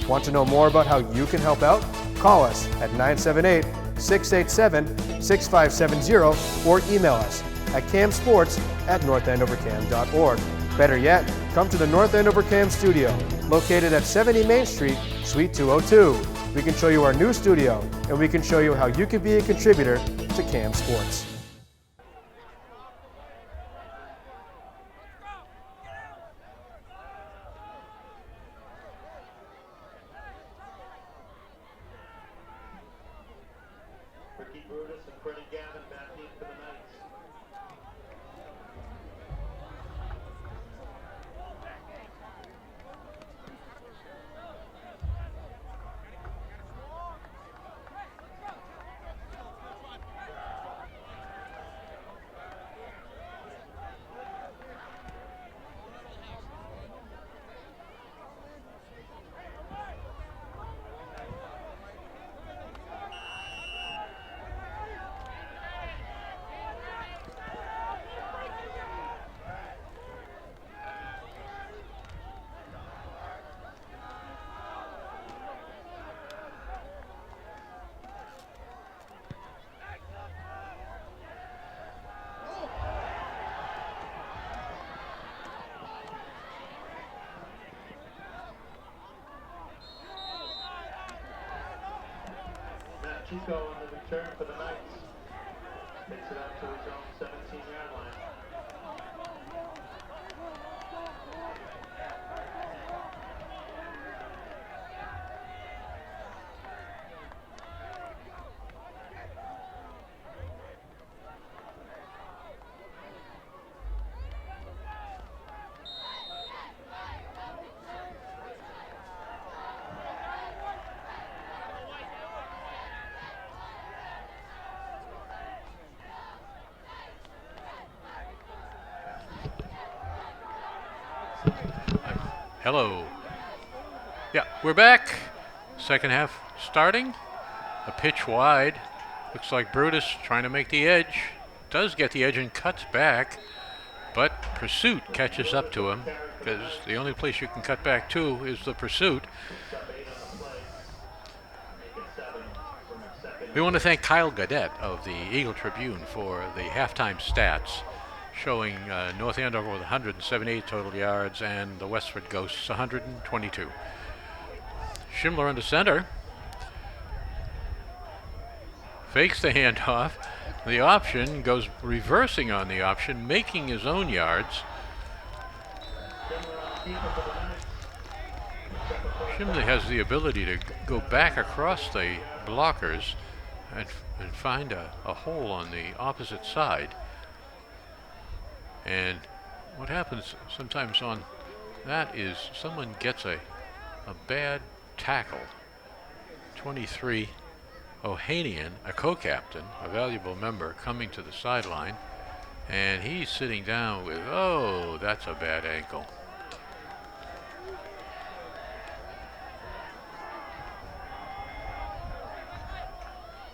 Want to know more about how you can help out? Call us at 978-687-6570 or email us at camsports@northandovercam.org. Better yet, come to the North Andover Cam Studio, located at 70 Main Street, Suite 202. We can show you our new studio, and we can show you how you can be a contributor to Cam Sports. Ricky Brutus and Freddie Gavin back in for the Knights. Chico on the return for the Knights. Takes it out to his own 17-yard line. Hello. Yeah, we're back. Second half starting. A pitch wide. Looks like Brutus trying to make the edge. Does get the edge and cuts back, but Pursuit catches up to him because the only place you can cut back to is the Pursuit. We want to thank Kyle Gaudette of the Eagle Tribune for the halftime stats, showing North Andover with 178 total yards and the Westford Ghosts 122. Schindler under center. Fakes the handoff. The option goes reversing on the option, making his own yards. Schindler has the ability to go back across the blockers and find a hole on the opposite side. And what happens sometimes on that is someone gets a bad tackle. 23, Ohanian, a co-captain, a valuable member, coming to the sideline, and he's sitting down with, oh, that's a bad ankle.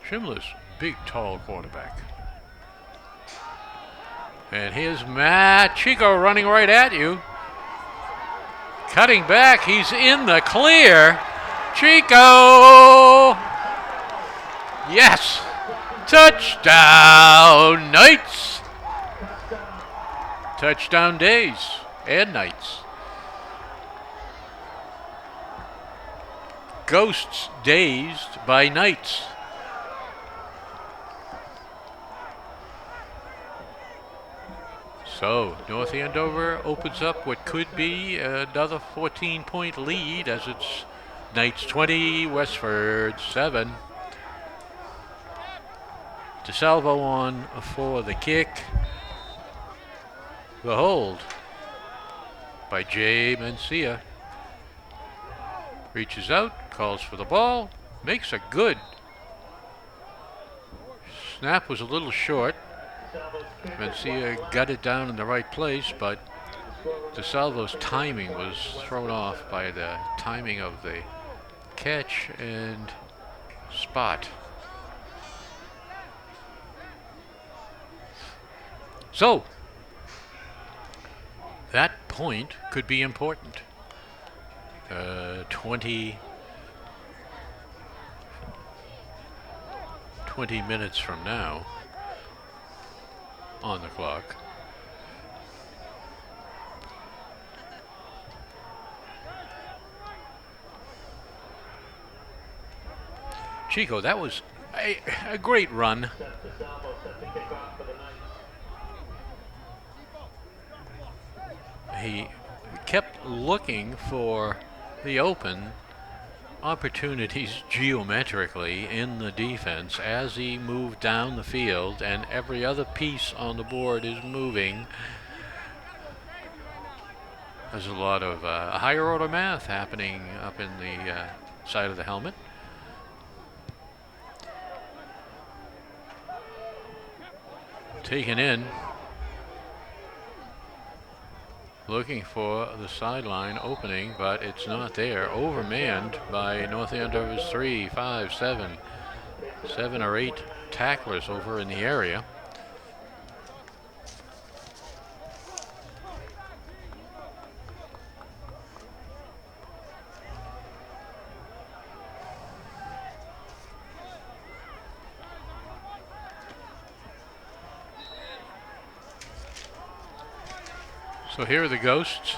Schindler's big, tall quarterback. And here's Matt Chico running right at you. Cutting back, he's in the clear. Chico! Yes! Touchdown, Knights! Touchdown days and Knights. Ghosts dazed by Knights. So, North Andover opens up what could be another 14-point lead as it's Knights 20, Westford 7. DeSalvo on for the kick. The hold by Jay Mencia. Reaches out, calls for the ball, makes a good. Snap was a little short. Mencia got it down in the right place, but DeSalvo's timing was thrown off by the timing of the catch and spot. So, that point could be important. 20 minutes from now on the clock. Chico, that was a great run. He kept looking for the open opportunities geometrically in the defense as he moved down the field, and every other piece on the board is moving. There's a lot of higher order math happening up in the side of the helmet. Taken in. Looking for the sideline opening, but it's not there. Overmanned by North Andover's 3, 5, 7 or 8 tacklers over in the area. So here are the Ghosts.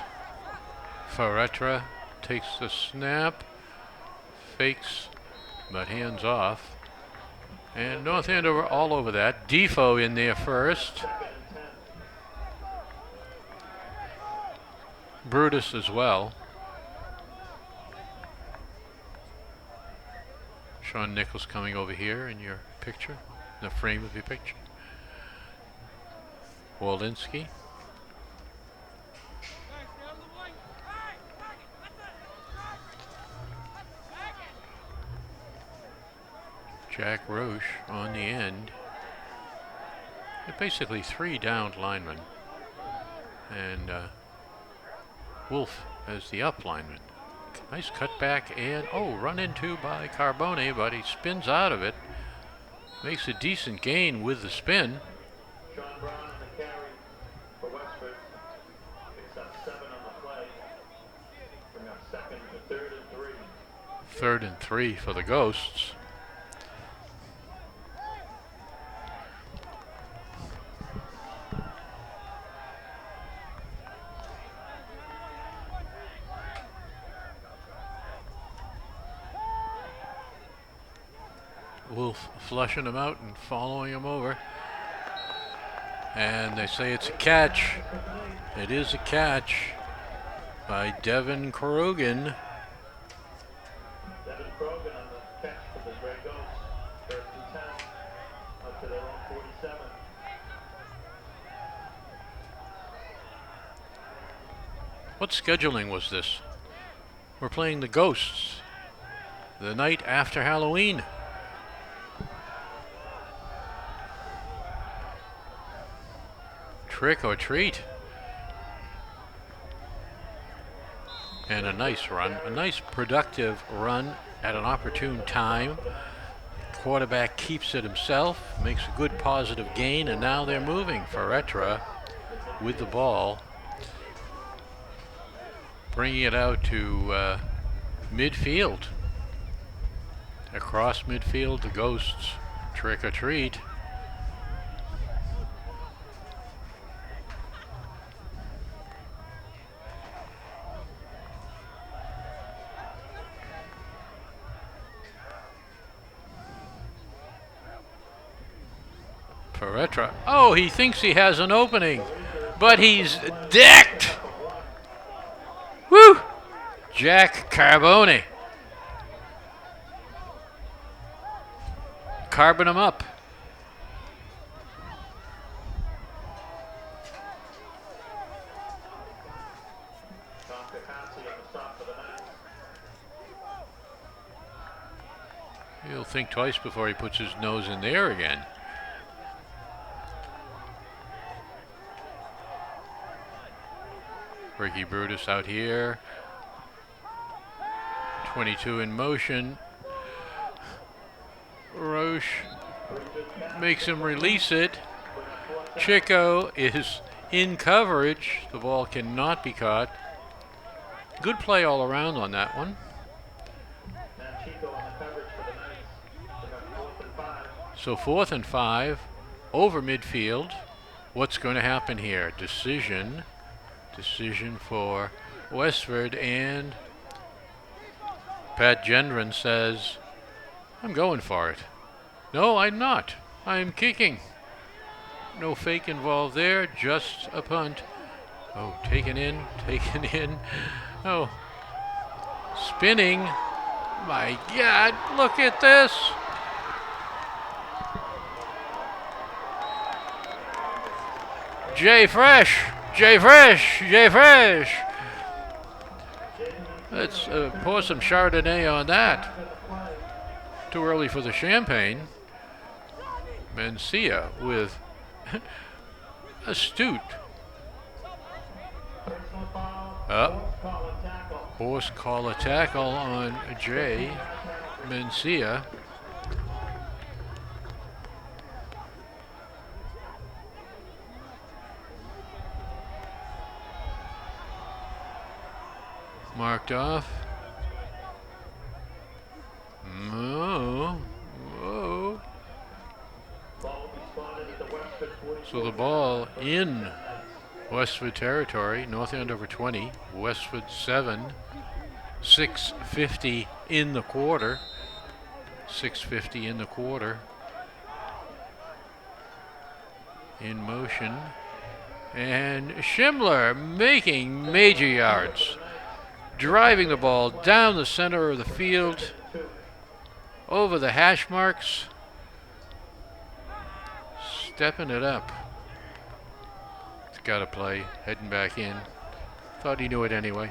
Ferretra takes the snap, fakes, but hands off. And North Andover all over that. Defoe in there first. Brutus as well. Sean Nichols coming over here in your picture, the frame of your picture. Walensky. Jack Roche on the end. They're basically 3 downed linemen. And Wolf as the up lineman. Nice cutback and, run into by Carbone, but he spins out of it. Makes a decent gain with the spin. Sean Brown on the carry for Westford. Picks up 7 on the play. Bring up second to 3rd and 3. 3rd and 3 for the Ghosts. Wolf flushing him out and following him over. And they say it's a catch. It is a catch by Devin Krogan. Devin Krogan on the catch for the Grey Ghosts. 1st and 10. Up to their own 47. What scheduling was this? We're playing the Ghosts the night after Halloween. Trick or treat. And a nice run, a nice productive run at an opportune time. Quarterback keeps it himself, makes a good positive gain, and now they're moving. Ferretra with the ball, bringing it out to midfield. Across midfield, the Ghosts trick or treat. Ferretra. Oh, he thinks he has an opening, but he's decked. Woo! Jack Carbone. Carbon him up. He'll think twice before he puts his nose in there again. Ricky Brutus out here. 22 in motion. Roche makes him release it. Chico is in coverage. The ball cannot be caught. Good play all around on that one. So 4th and 5 over midfield. What's going to happen here? Decision for Westford, and Pat Gendron says, I'm going for it. No, I'm not. I'm kicking. No fake involved there, just a punt. Oh, taken in. Oh, spinning. My God, look at this. Jay Fresh. Let's pour some Chardonnay on that. Too early for the champagne. Mencia with astute. Horse collar tackle on Jay Mencia. Marked off. Whoa. So the ball in Westford territory, North Andover 20, Westford 7, 6:50 in the quarter. 6:50 in the quarter. in motion. And Schindler making major yards, driving the ball down the center of the field, over the hash marks, stepping it up. He's got to play, heading back in. Thought he knew it anyway.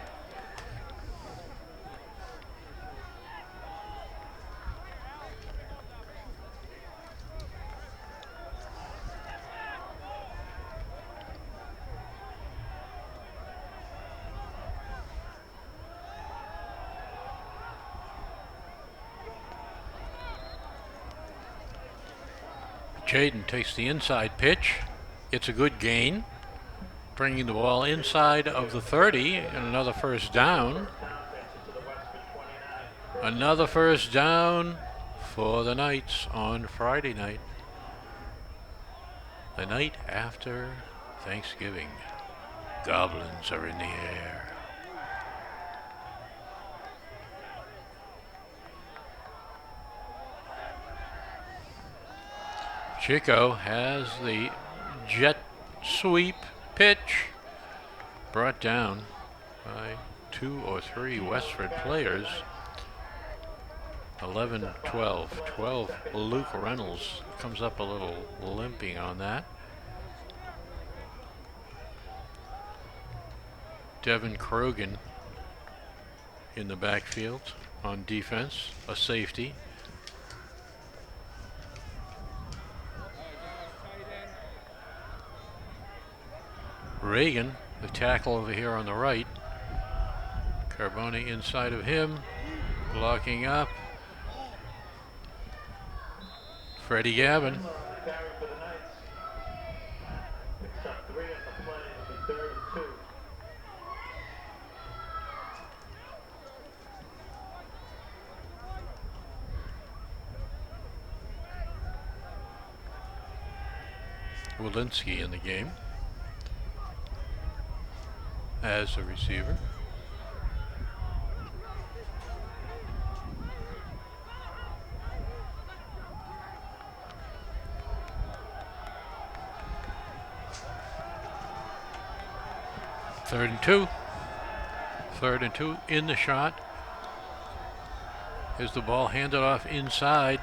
Jaden takes the inside pitch. It's a good gain, bringing the ball inside of the 30 and another first down. Another first down for the Knights on Friday night. The night after Thanksgiving. Goblins are in the air. Chico has the jet sweep pitch, brought down by 2 or 3 Westford players. 11-12. 12 Luke Reynolds comes up a little limping on that. Devin Krogan in the backfield on defense, a safety. Reagan, the tackle over here on the right. Carboni inside of him, blocking up. Freddie Gavin. Walensky in the game as a receiver. Third and two. Third and 2 in the shot. Is the ball handed off inside?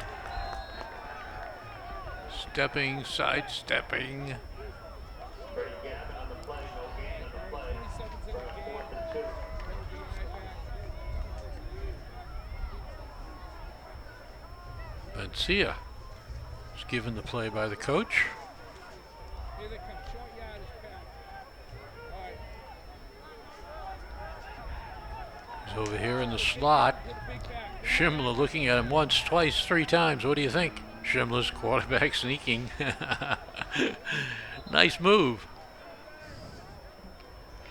Stepping, sidestepping. Mencia is given the play by the coach. He's over here in the slot. Schindler looking at him once, twice, 3 times. What do you think? Schindler's quarterback sneaking. Nice move.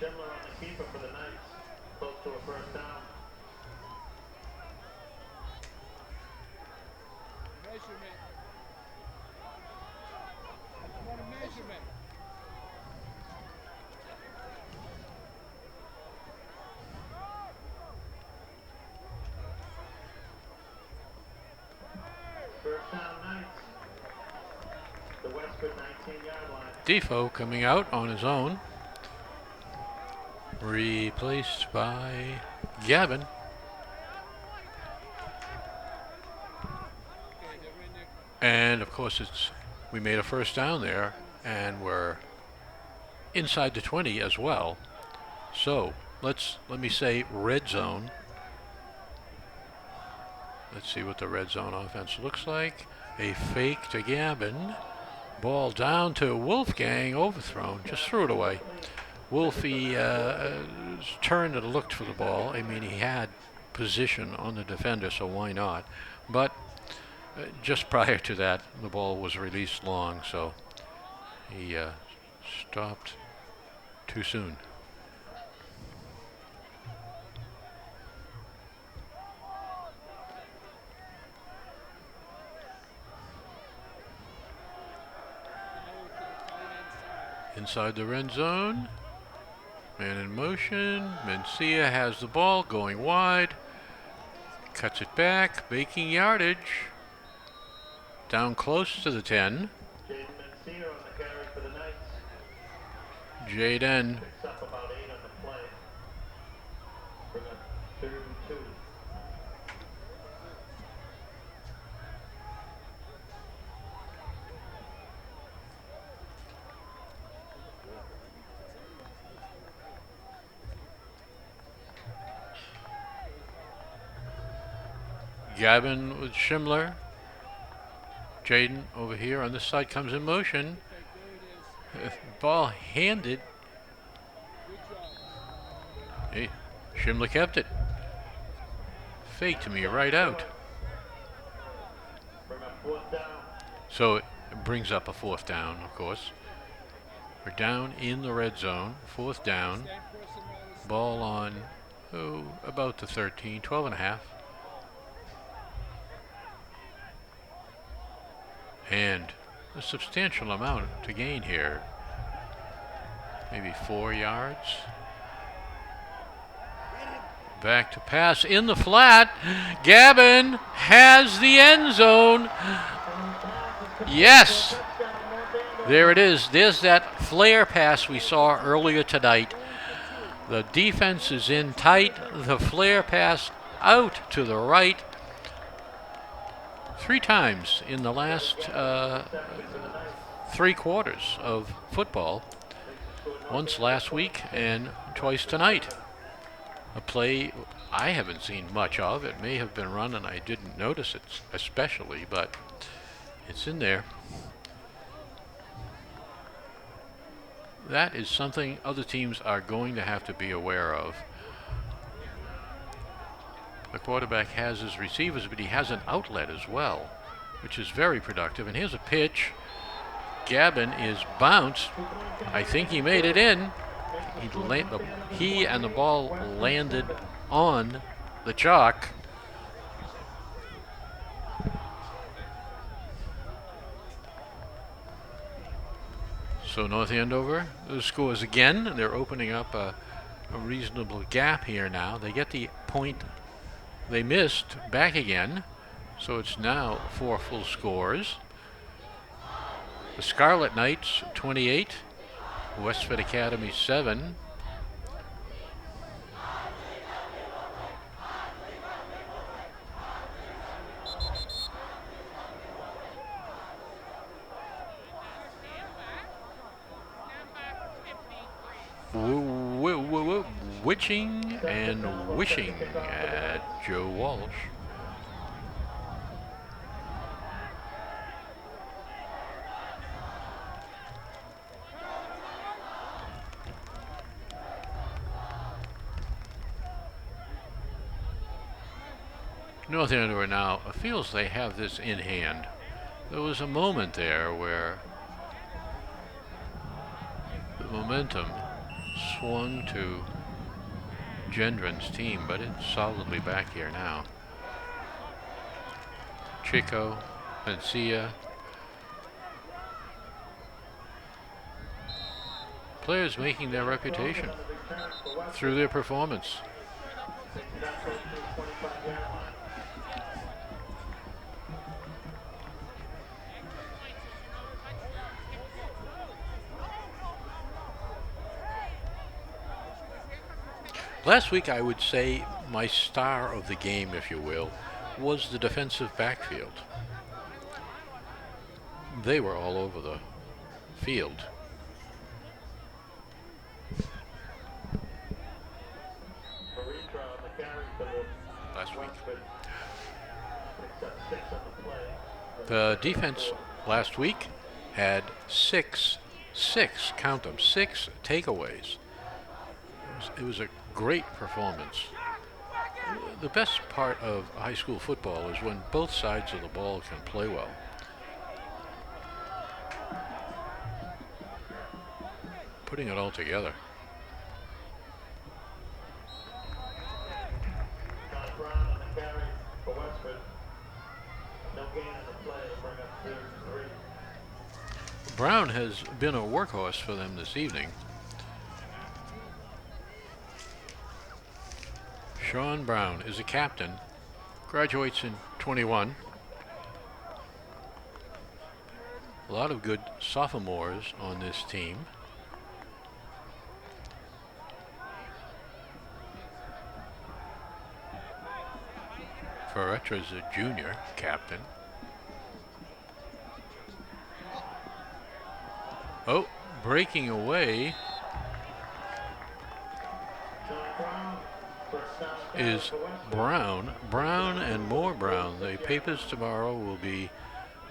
Schindler on the keeper for the Knights, close to a first down. First down Knights. The Westford 19-yard line. Defoe coming out on his own. Replaced by Gavin. And of course we made a first down there and we're inside the 20 as well. So let me say red zone. Let's see what the red zone offense looks like. A fake to Gavin. Ball down to Wolfgang, overthrown. Just threw it away. Wolfie turned and looked for the ball. I mean, he had position on the defender, so why not? But just prior to that, the ball was released long, so he stopped too soon. Inside the red zone, man in motion. Mencia has the ball going wide, cuts it back, making yardage, down close to the 10. Jaden Mencia on the carry for the Jaden Picks up about 8 on the play. Bring up 3rd and 2. Gavin with Schindler. Jaden over here on this side comes in motion. Ball handed. Hey, Schindler kept it. Fake to me right out. Bring up 4th down. So it brings up a 4th down, of course. We're down in the red zone. 4th down. Ball on, about the 13, 12 and a half. And a substantial amount to gain here. Maybe 4 yards. Back to pass in the flat. Gavin has the end zone. Yes. There it is. There's that flare pass we saw earlier tonight. The defense is in tight. The flare pass out to the right. 3 times in the last 3 quarters of football. Once last week and twice tonight. A play I haven't seen much of. It may have been run and I didn't notice it especially, but it's in there. That is something other teams are going to have to be aware of. The quarterback has his receivers, but he has an outlet as well, which is very productive. And here's a pitch. Gavin is bounced. I think he made it in. He and the ball landed on the chalk. So North Andover scores again. They're opening up a reasonable gap here now. They get the point they missed back again. So it's now 4 full scores. The Scarlet Knights 28, Westford Academy 7. Witching and wishing at Joe Walsh. North Andover now feels they have this in hand. There was a moment there where the momentum swung to Gendron's team, but it's solidly back here now. Chico, Mencia. Players making their reputation through their performance. Last week, I would say my star of the game, if you will, was the defensive backfield. They were all over the field. Last week. The defense last week had six, count them, 6 takeaways. It was a great performance. The best part of high school football is when both sides of the ball can play well. Putting it all together. Brown on the carry for Westford. No gain on the play. Bring up 3rd and 3. Brown has been a workhorse for them this evening. Sean Brown is a captain, graduates in 21. A lot of good sophomores on this team. Ferretra's a junior captain. Oh, breaking away is Brown. Brown and more Brown. The papers tomorrow will be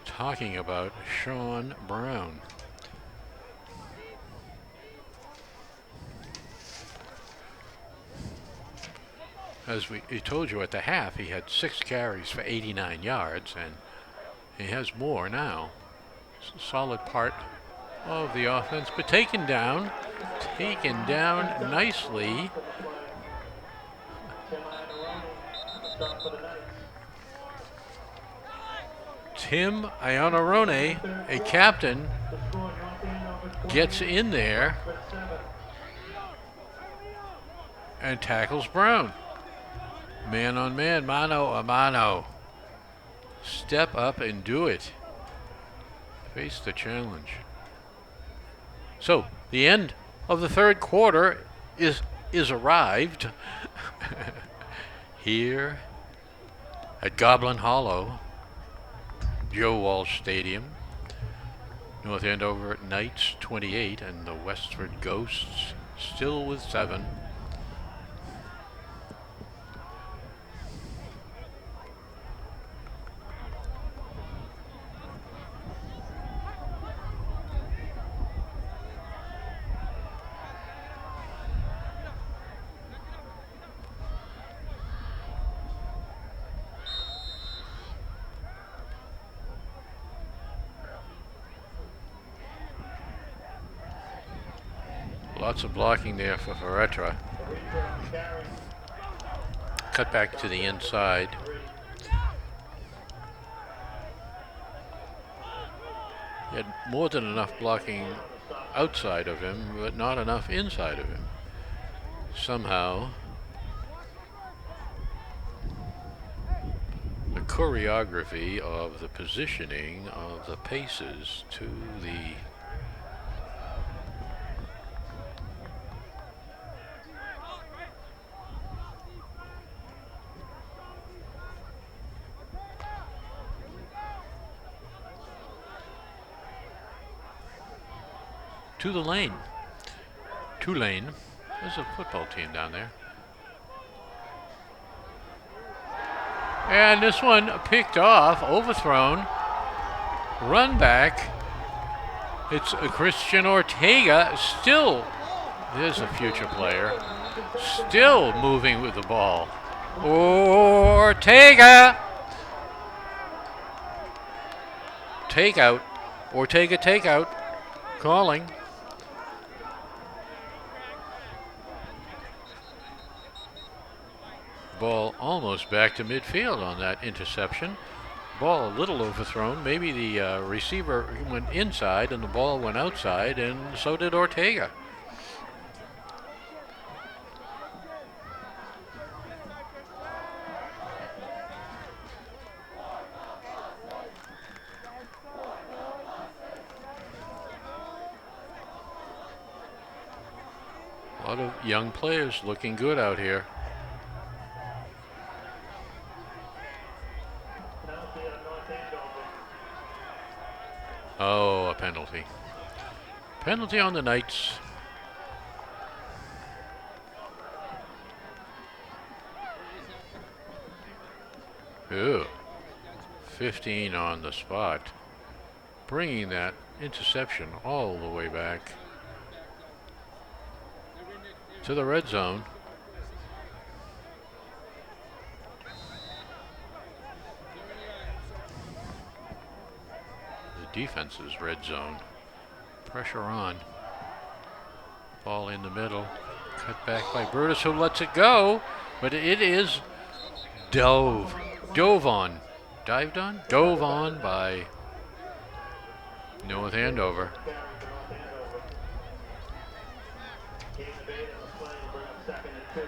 talking about Sean Brown. As we told you at the half, he had 6 carries for 89 yards, and he has more now. It's a solid part of the offense, but taken down nicely. Tim Ionarone, a captain, gets in there and tackles Brown. Man on man, mano a mano. Step up and do it. Face the challenge. So the end of the third quarter is arrived here at Goblin Hollow, Joe Walsh Stadium. North Andover Knights 28 and the Westford Ghosts still with 7. Lots of blocking there for Ferretra. Cut back to the inside. He had more than enough blocking outside of him, but not enough inside of him. Somehow, the choreography of the positioning of the paces to the lane. Tulane. There's a football team down there. And this one picked off, overthrown. Run back. It's a Christian Ortega. Still, there's a future player. Still moving with the ball. Ortega. Takeout. Ortega takeout. Calling. Ball almost back to midfield on that interception. Ball a little overthrown. Maybe the receiver went inside and the ball went outside, and so did Ortega. A lot of young players looking good out here. Oh, a penalty. Penalty on the Knights. Ooh, 15 on the spot. Bringing that interception all the way back to the red zone. Defense's red zone. Pressure on. Ball in the middle. Cut back by Brutus, who lets it go, but it is dove on by North Andover.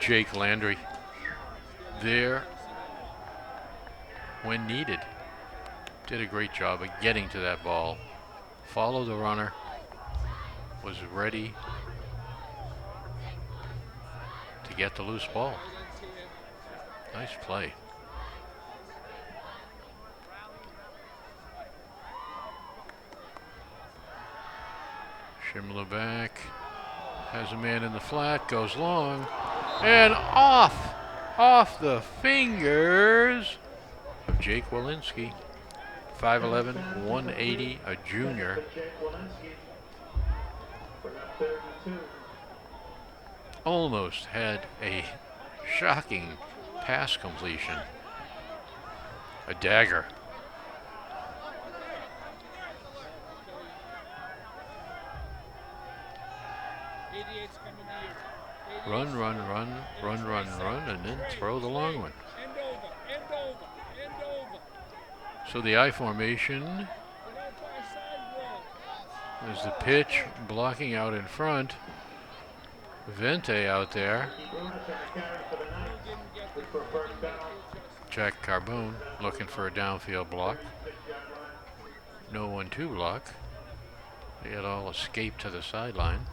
Jake Landry there when needed. Did a great job of getting to that ball. Followed the runner. Was ready to get the loose ball. Nice play. Schimler back. Has a man in the flat. Goes long. And off the fingers of Jake Walensky. 5'11", 180, a junior. Almost had a shocking pass completion. A dagger. Run, and then throw the long one. So the I formation is the pitch, blocking out in front. Vente out there. Jack Carbone looking for a downfield block. No 1-2 block. They had all escaped to the sideline.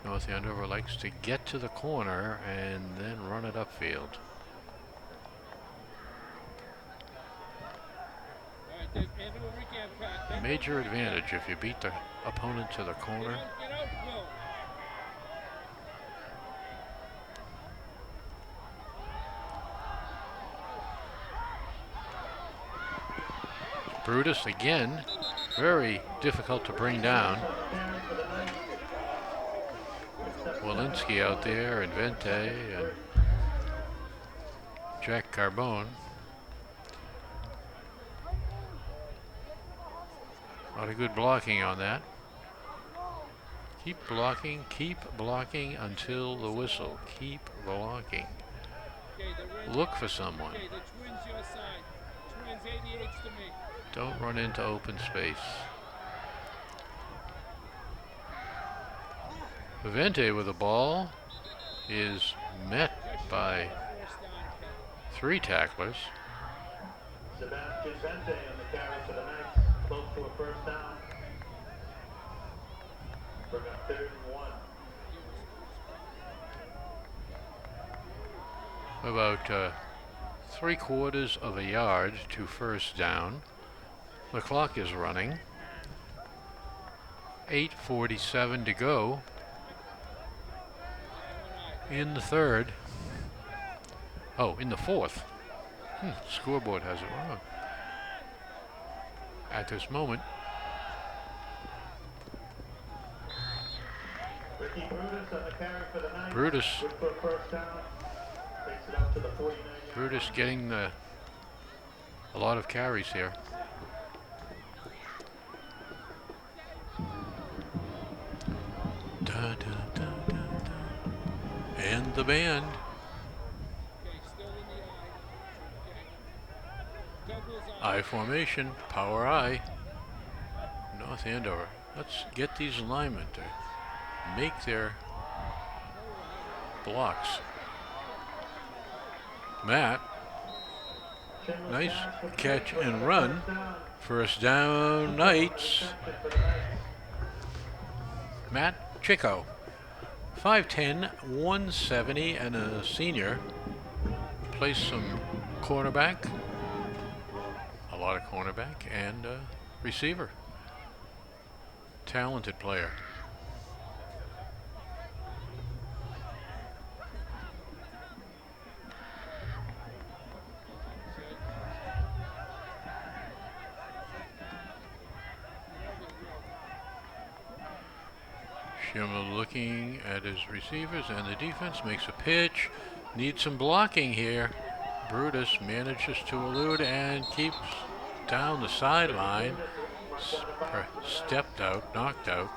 North Andover likes to get to the corner and then run it upfield. Major advantage if you beat the opponent to the corner. Brutus again, very difficult to bring down. Walensky out there, and Vente, and Jack Carbone. A lot of good blocking on that. Keep blocking until the whistle. Keep blocking. Look for someone. Don't run into open space. Vente with the ball is met by 3 tacklers. Sebastian Vente on the carry for the Knights, close to a first down. Bring up 3rd and 1. About 3/4 of a yard to first down. The clock is running. 8:47 to go in the third. Oh, in the fourth. Scoreboard has it wrong. At this moment. Ricky Brutus on the carry for the Knights. Brutus. Good for a first down. Takes it up to the 49-yard. Brutus getting a lot of carries here. Da, da, da, da, da. And the band. I formation, power I. North Andover. Let's get these linemen to make their blocks. Matt, nice catch and run. First down, Knights. Matt Chico, 5'10", 170, and a senior. Plays some cornerback, a lot of cornerback, and receiver. Talented player. Schimler looking at his receivers, and the defense makes a pitch. Needs some blocking here. Brutus manages to elude and keeps down the sideline. Stepped out, knocked out.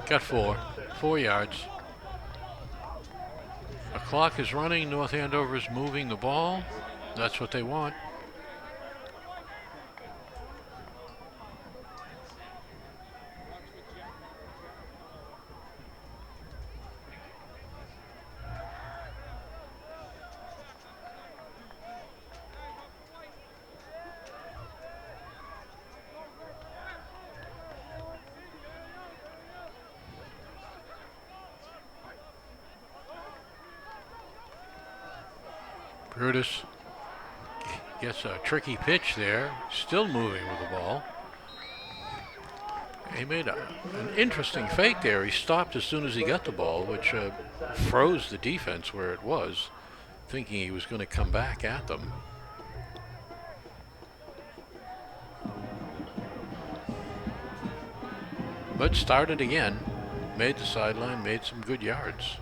Got 4 yards. The clock is running. North Andover is moving the ball. That's what they want. Brutus gets a tricky pitch there, still moving with the ball. He made an interesting fake there. He stopped as soon as he got the ball, which froze the defense where it was, thinking he was going to come back at them. But started again, made the sideline, made some good yards.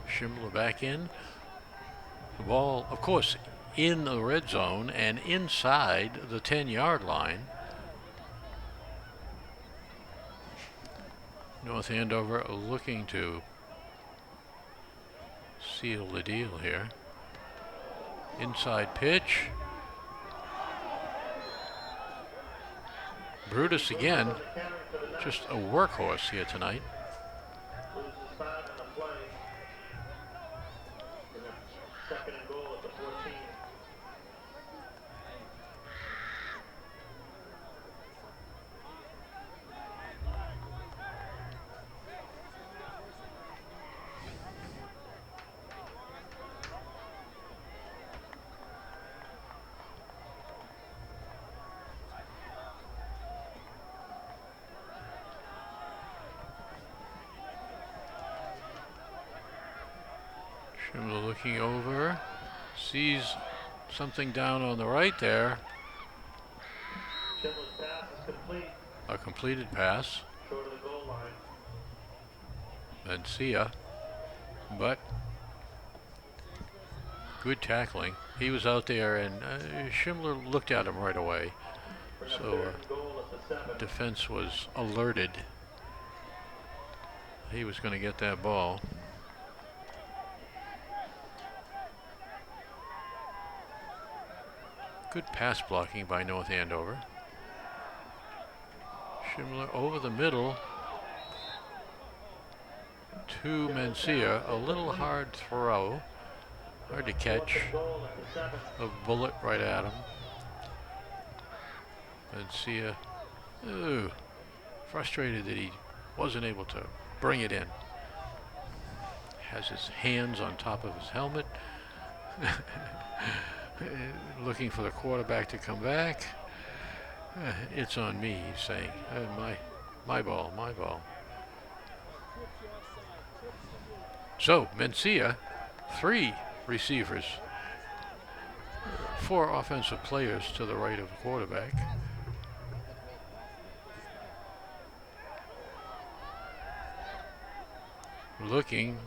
Schindler back in. The ball, of course, in the red zone and inside the 10-yard line. North Andover looking to seal the deal here. Inside pitch. Brutus again, just a workhorse here tonight. Loses 5 on the play. Second and goal at the 14. Schindler looking over, sees something down on the right there. Schindler's pass is complete. A completed pass. Short of the goal line. Mencia, but good tackling. He was out there, and Schindler looked at him right away. Bring up So third and goal at the 7. defense was alerted. He was going to get that ball. Good pass blocking by North Andover. Schindler over the middle to Mencia. A little hard throw. Hard to catch. Goal at the 7. A bullet right at him. Mencia, frustrated that he wasn't able to bring it in. Has his hands on top of his helmet. Looking for the quarterback to come back. It's on me, he's saying. My ball, my ball. So, Mencia, 3 receivers, 4 offensive players to the right of the quarterback. Looking,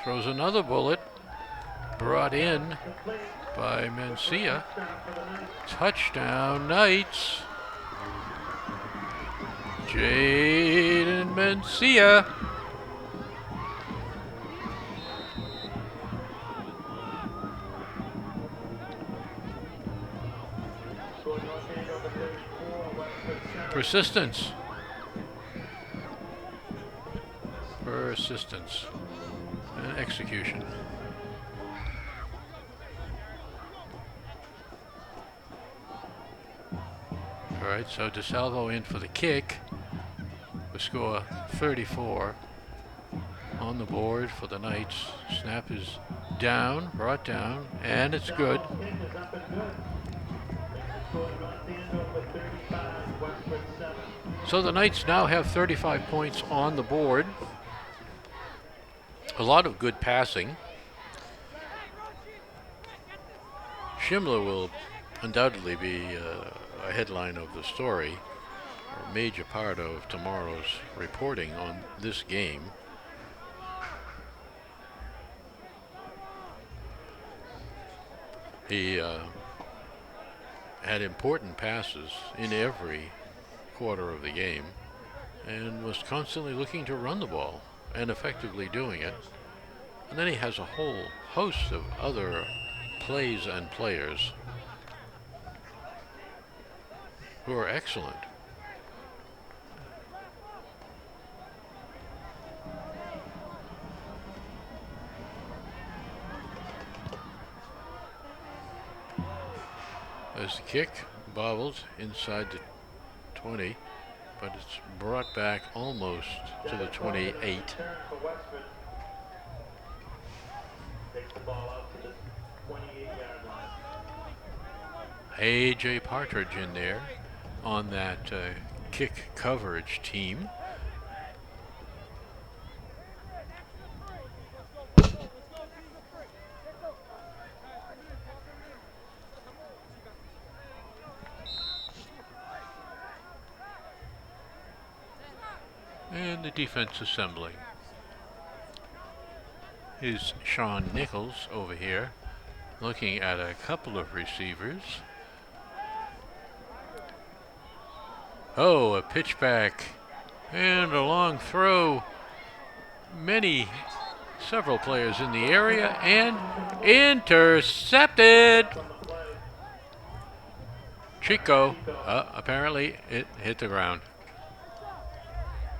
throws another bullet. Brought in by Mencia. Touchdown Knights. Jaden Mencia. Persistence. And execution. All right, so DeSalvo in for the kick. The score 34 on the board for the Knights. Snap is down, brought down, and it's good. So the Knights now have 35 points on the board. A lot of good passing. Schindler will undoubtedly be a headline of the story, or a major part of tomorrow's reporting on this game. He had important passes in every quarter of the game and was constantly looking to run the ball and effectively doing it. And then he has a whole host of other plays and players who are excellent. There's the kick, bobbled inside the 20, but it's brought back almost to the 28. Takes ball out to the 28-yard line. A.J. Partridge in there on that kick coverage team. And the defense assembling. Here's Sean Nichols over here looking at a couple of receivers. Oh, a pitch back and a long throw. Several players in the area and intercepted. Chico, apparently it hit the ground.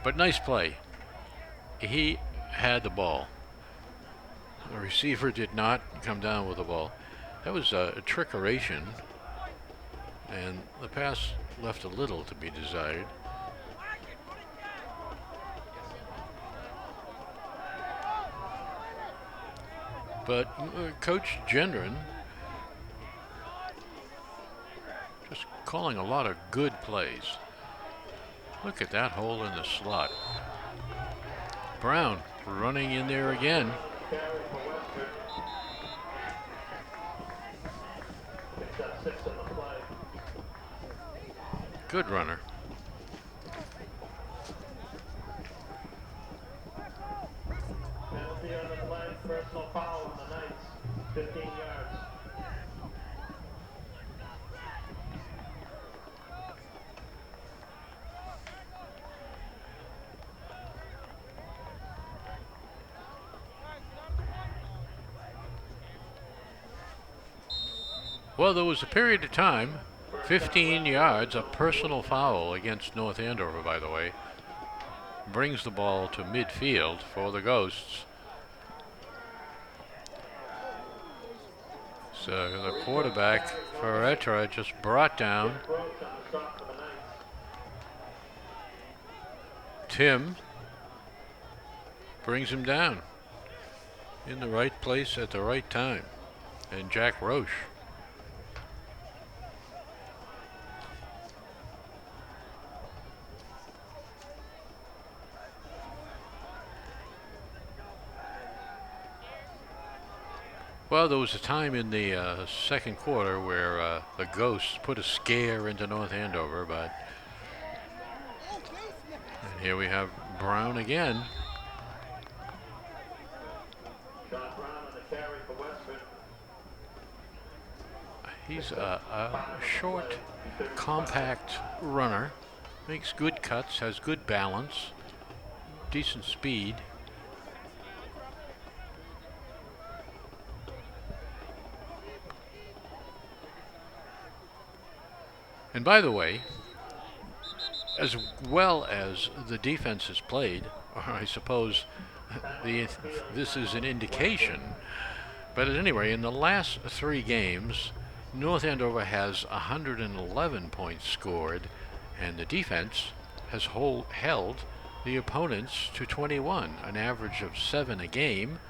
But nice play. He had the ball. The receiver did not come down with the ball. That was a trickeration, and the pass left a little to be desired. But Coach Gendron just calling a lot of good plays. Look at that hole in the slot. Brown running in there again. Carry for Westford. Picks up 6 on the play. Good runner. Penalty on the play, personal foul on the Knights, 15 yards. Well, there was a period of time, 15 yards, a personal foul against North Andover, by the way. Brings the ball to midfield for the Ghosts. So the quarterback, Ferretra, just brought down Tim. Brings him down in the right place at the right time. And Jack Roche. Well, there was a time in the second quarter where the Ghosts put a scare into North Andover, but and here we have Brown again. John Brown on the carry for Westford. He's a short, compact runner, makes good cuts, has good balance, decent speed. And by the way, as well as the defense has played, or I suppose this is an indication, but at any rate, in the last 3 games, North Andover has 111 points scored, and the defense has held the opponents to 21, an average of 7 a game,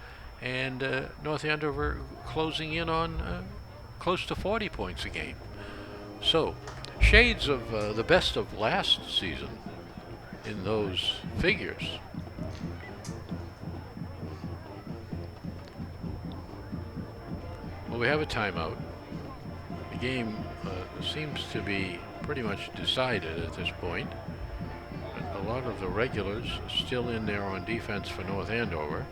and North Andover closing in on close to 40 points a game. So, shades of the best of last season in those figures. Well, we have a timeout. The game seems to be pretty much decided at this point. A lot of the regulars still in there on defense for North Andover.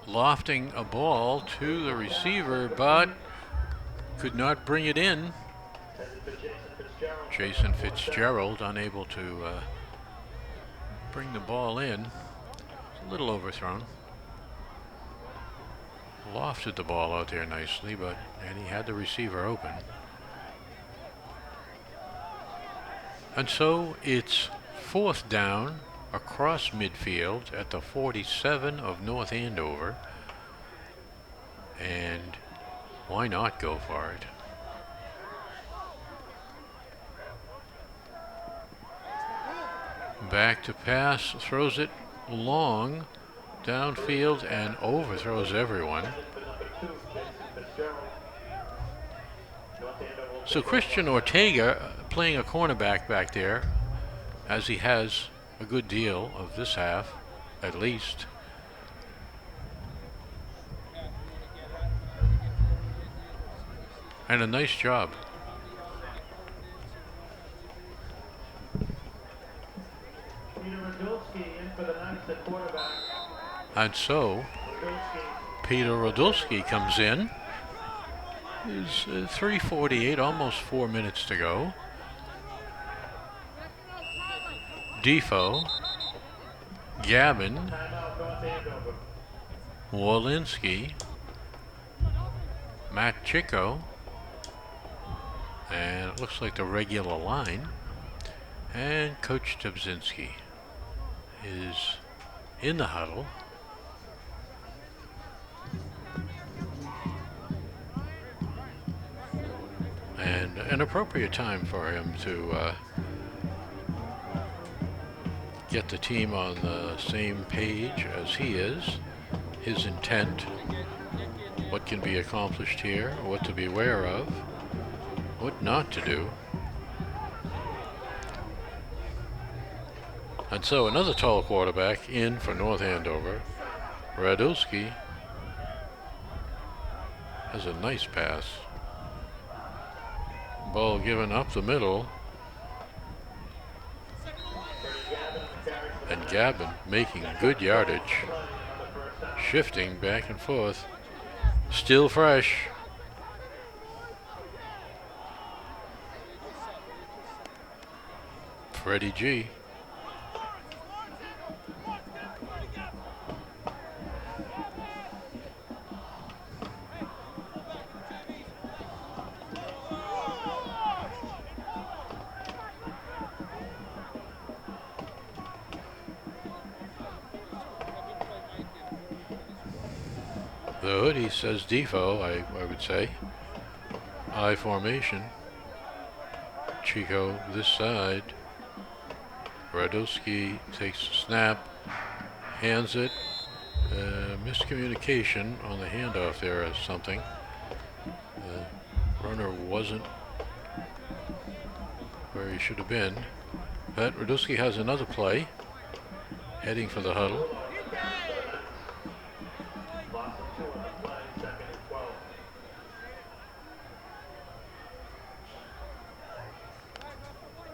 Lofting a ball to the receiver, but could not bring it in. Jason Fitzgerald unable to bring the ball in. It's a little overthrown. Lofted the ball out there nicely, and he had the receiver open. And so it's 4th down across midfield at the 47 of North Andover. And why not go for it? Back to pass, throws it long, downfield, and overthrows everyone. So Christian Ortega playing a cornerback back there, as he has a good deal of this half, at least. And a nice job. And so Peter Rodulski comes in. It's 3:48, almost 4 minutes to go. Defoe, Gavin, Walensky, Matt Chico, and it looks like the regular line. And Coach Dobzinski is in the huddle. And an appropriate time for him to get the team on the same page as he is, his intent, what can be accomplished here, what to be aware of, what not to do. And so another tall quarterback in for North Andover. Radulski has a nice pass. Ball given up the middle. And Gavin making good yardage. Shifting back and forth. Still fresh. Freddie G. The hoodie says Defoe, I would say. I formation. Chico this side. Radulski takes the snap, hands it. Miscommunication on the handoff there as something. The runner wasn't where he should have been. But Radulski has another play, heading for the huddle.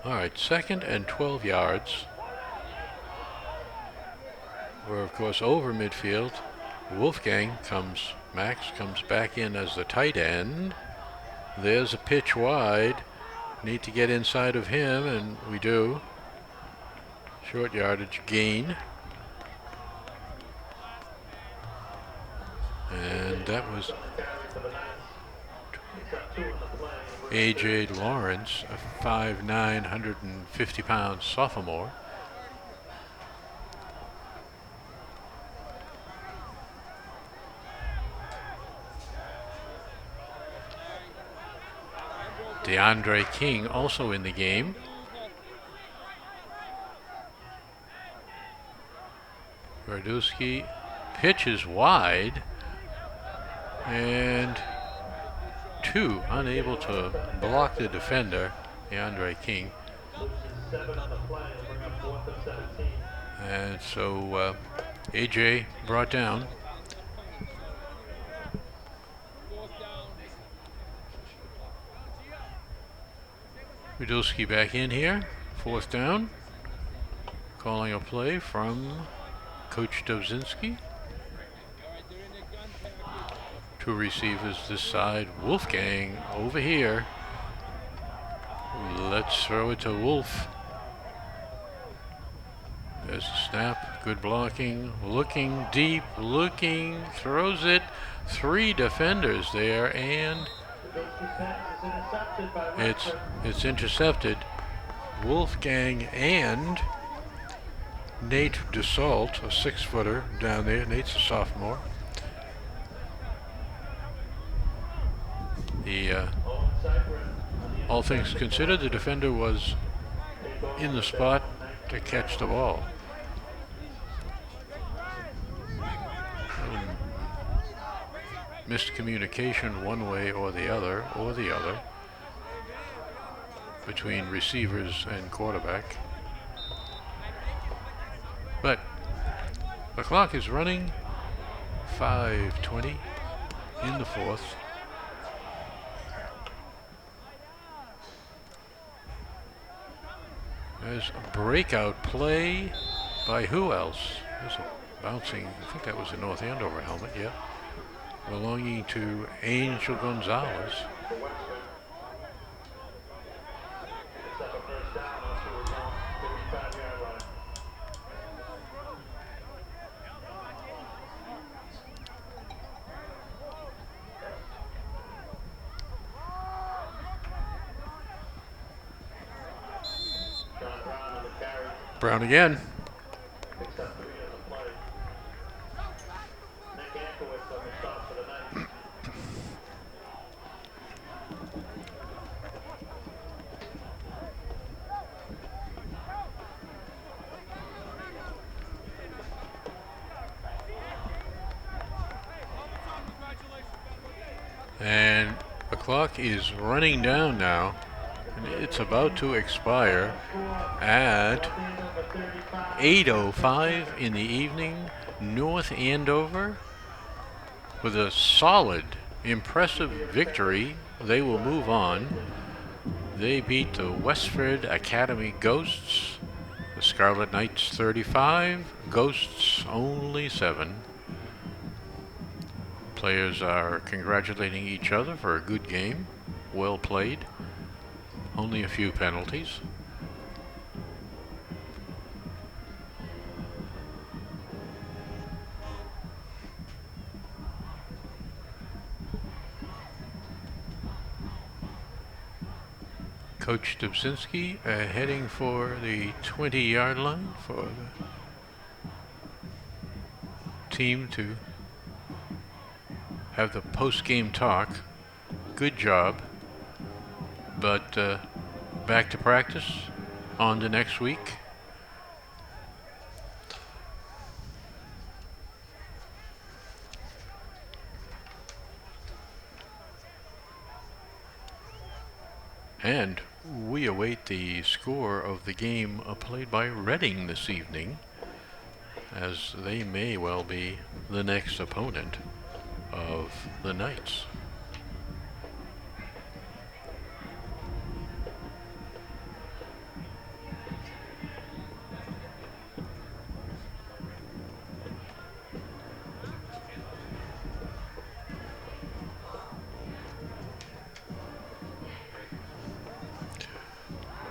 All right, 2nd and 12 yards. We're of course over midfield. Max comes back in as the tight end. There's a pitch wide. Need to get inside of him, and we do. Short yardage gain. And that was A.J. Lawrence, a 5'9", 150-pound sophomore. DeAndre King also in the game. Radulski pitches wide, and unable to block the defender, DeAndre King. And so AJ brought down. Radulski back in here, 4th down. Calling a play from Coach Dobzinski. Two receivers this side. Wolfgang over here. Let's throw it to Wolf. There's the snap. Good blocking. Looking deep. Looking. Throws it. 3 defenders there, and it's intercepted. Wolfgang and Nate DeSalt, a 6-footer down there. Nate's a sophomore. All things considered, the defender was in the spot to catch the ball. Miscommunication one way or the other, between receivers and quarterback. But the clock is running. 5:20 in the fourth. There's a breakout play by who else? There's a bouncing, I think that was a North Andover helmet, yeah. Belonging to Angel Gonzalez. For Westford. It's up a first down. That's who we're going. 55-yard line. John Brown on the carry. Brown again. Picks up 3 on the play. Nick Ankowitz on the stop for the night. And the clock is running down now. And it's about to expire at 8:05 in the evening. North Andover, with a solid, impressive victory, they will move on. They beat the Westford Academy Ghosts. The Scarlet Knights 35, Ghosts only 7. Players are congratulating each other for a good game. Well played. Only a few penalties. Coach Dubczynski heading for the 20-yard line for the team to have the post-game talk. Good job. But back to practice. On to next week. And we await the score of the game played by Reading this evening, as they may well be the next opponent of the Knights.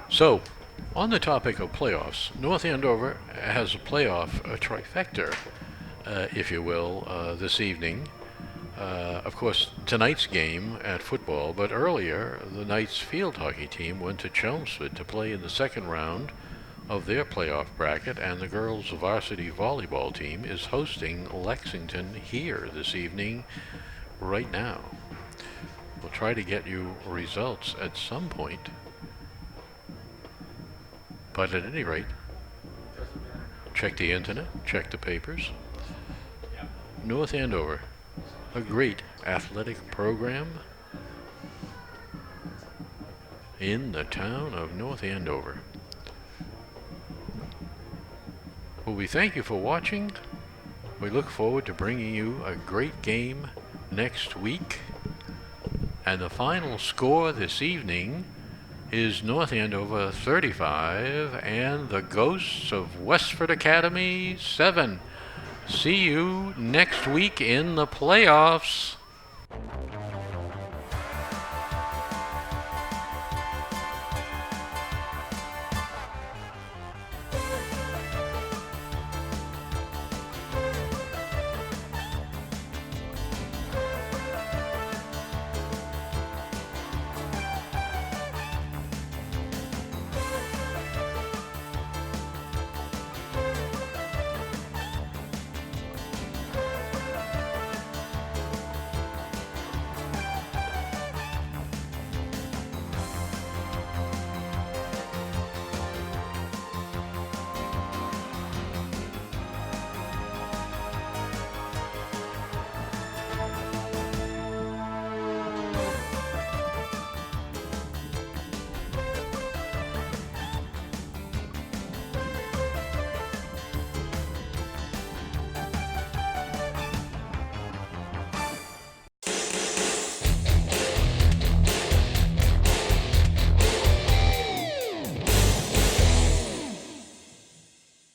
So, on the topic of playoffs, North Andover has a playoff trifecta, if you will, this evening. Of course, tonight's game at football, but earlier the Knights field hockey team went to Chelmsford to play in the second round of their playoff bracket, and the girls' varsity volleyball team is hosting Lexington here this evening, right now. We'll try to get you results at some point. But at any rate, check the internet, check the papers. North Andover, a great athletic program in the town of North Andover. Well, we thank you for watching. We look forward to bringing you a great game next week. And the final score this evening is North Andover 35 and the Ghosts of Westford Academy 7. See you next week in the playoffs.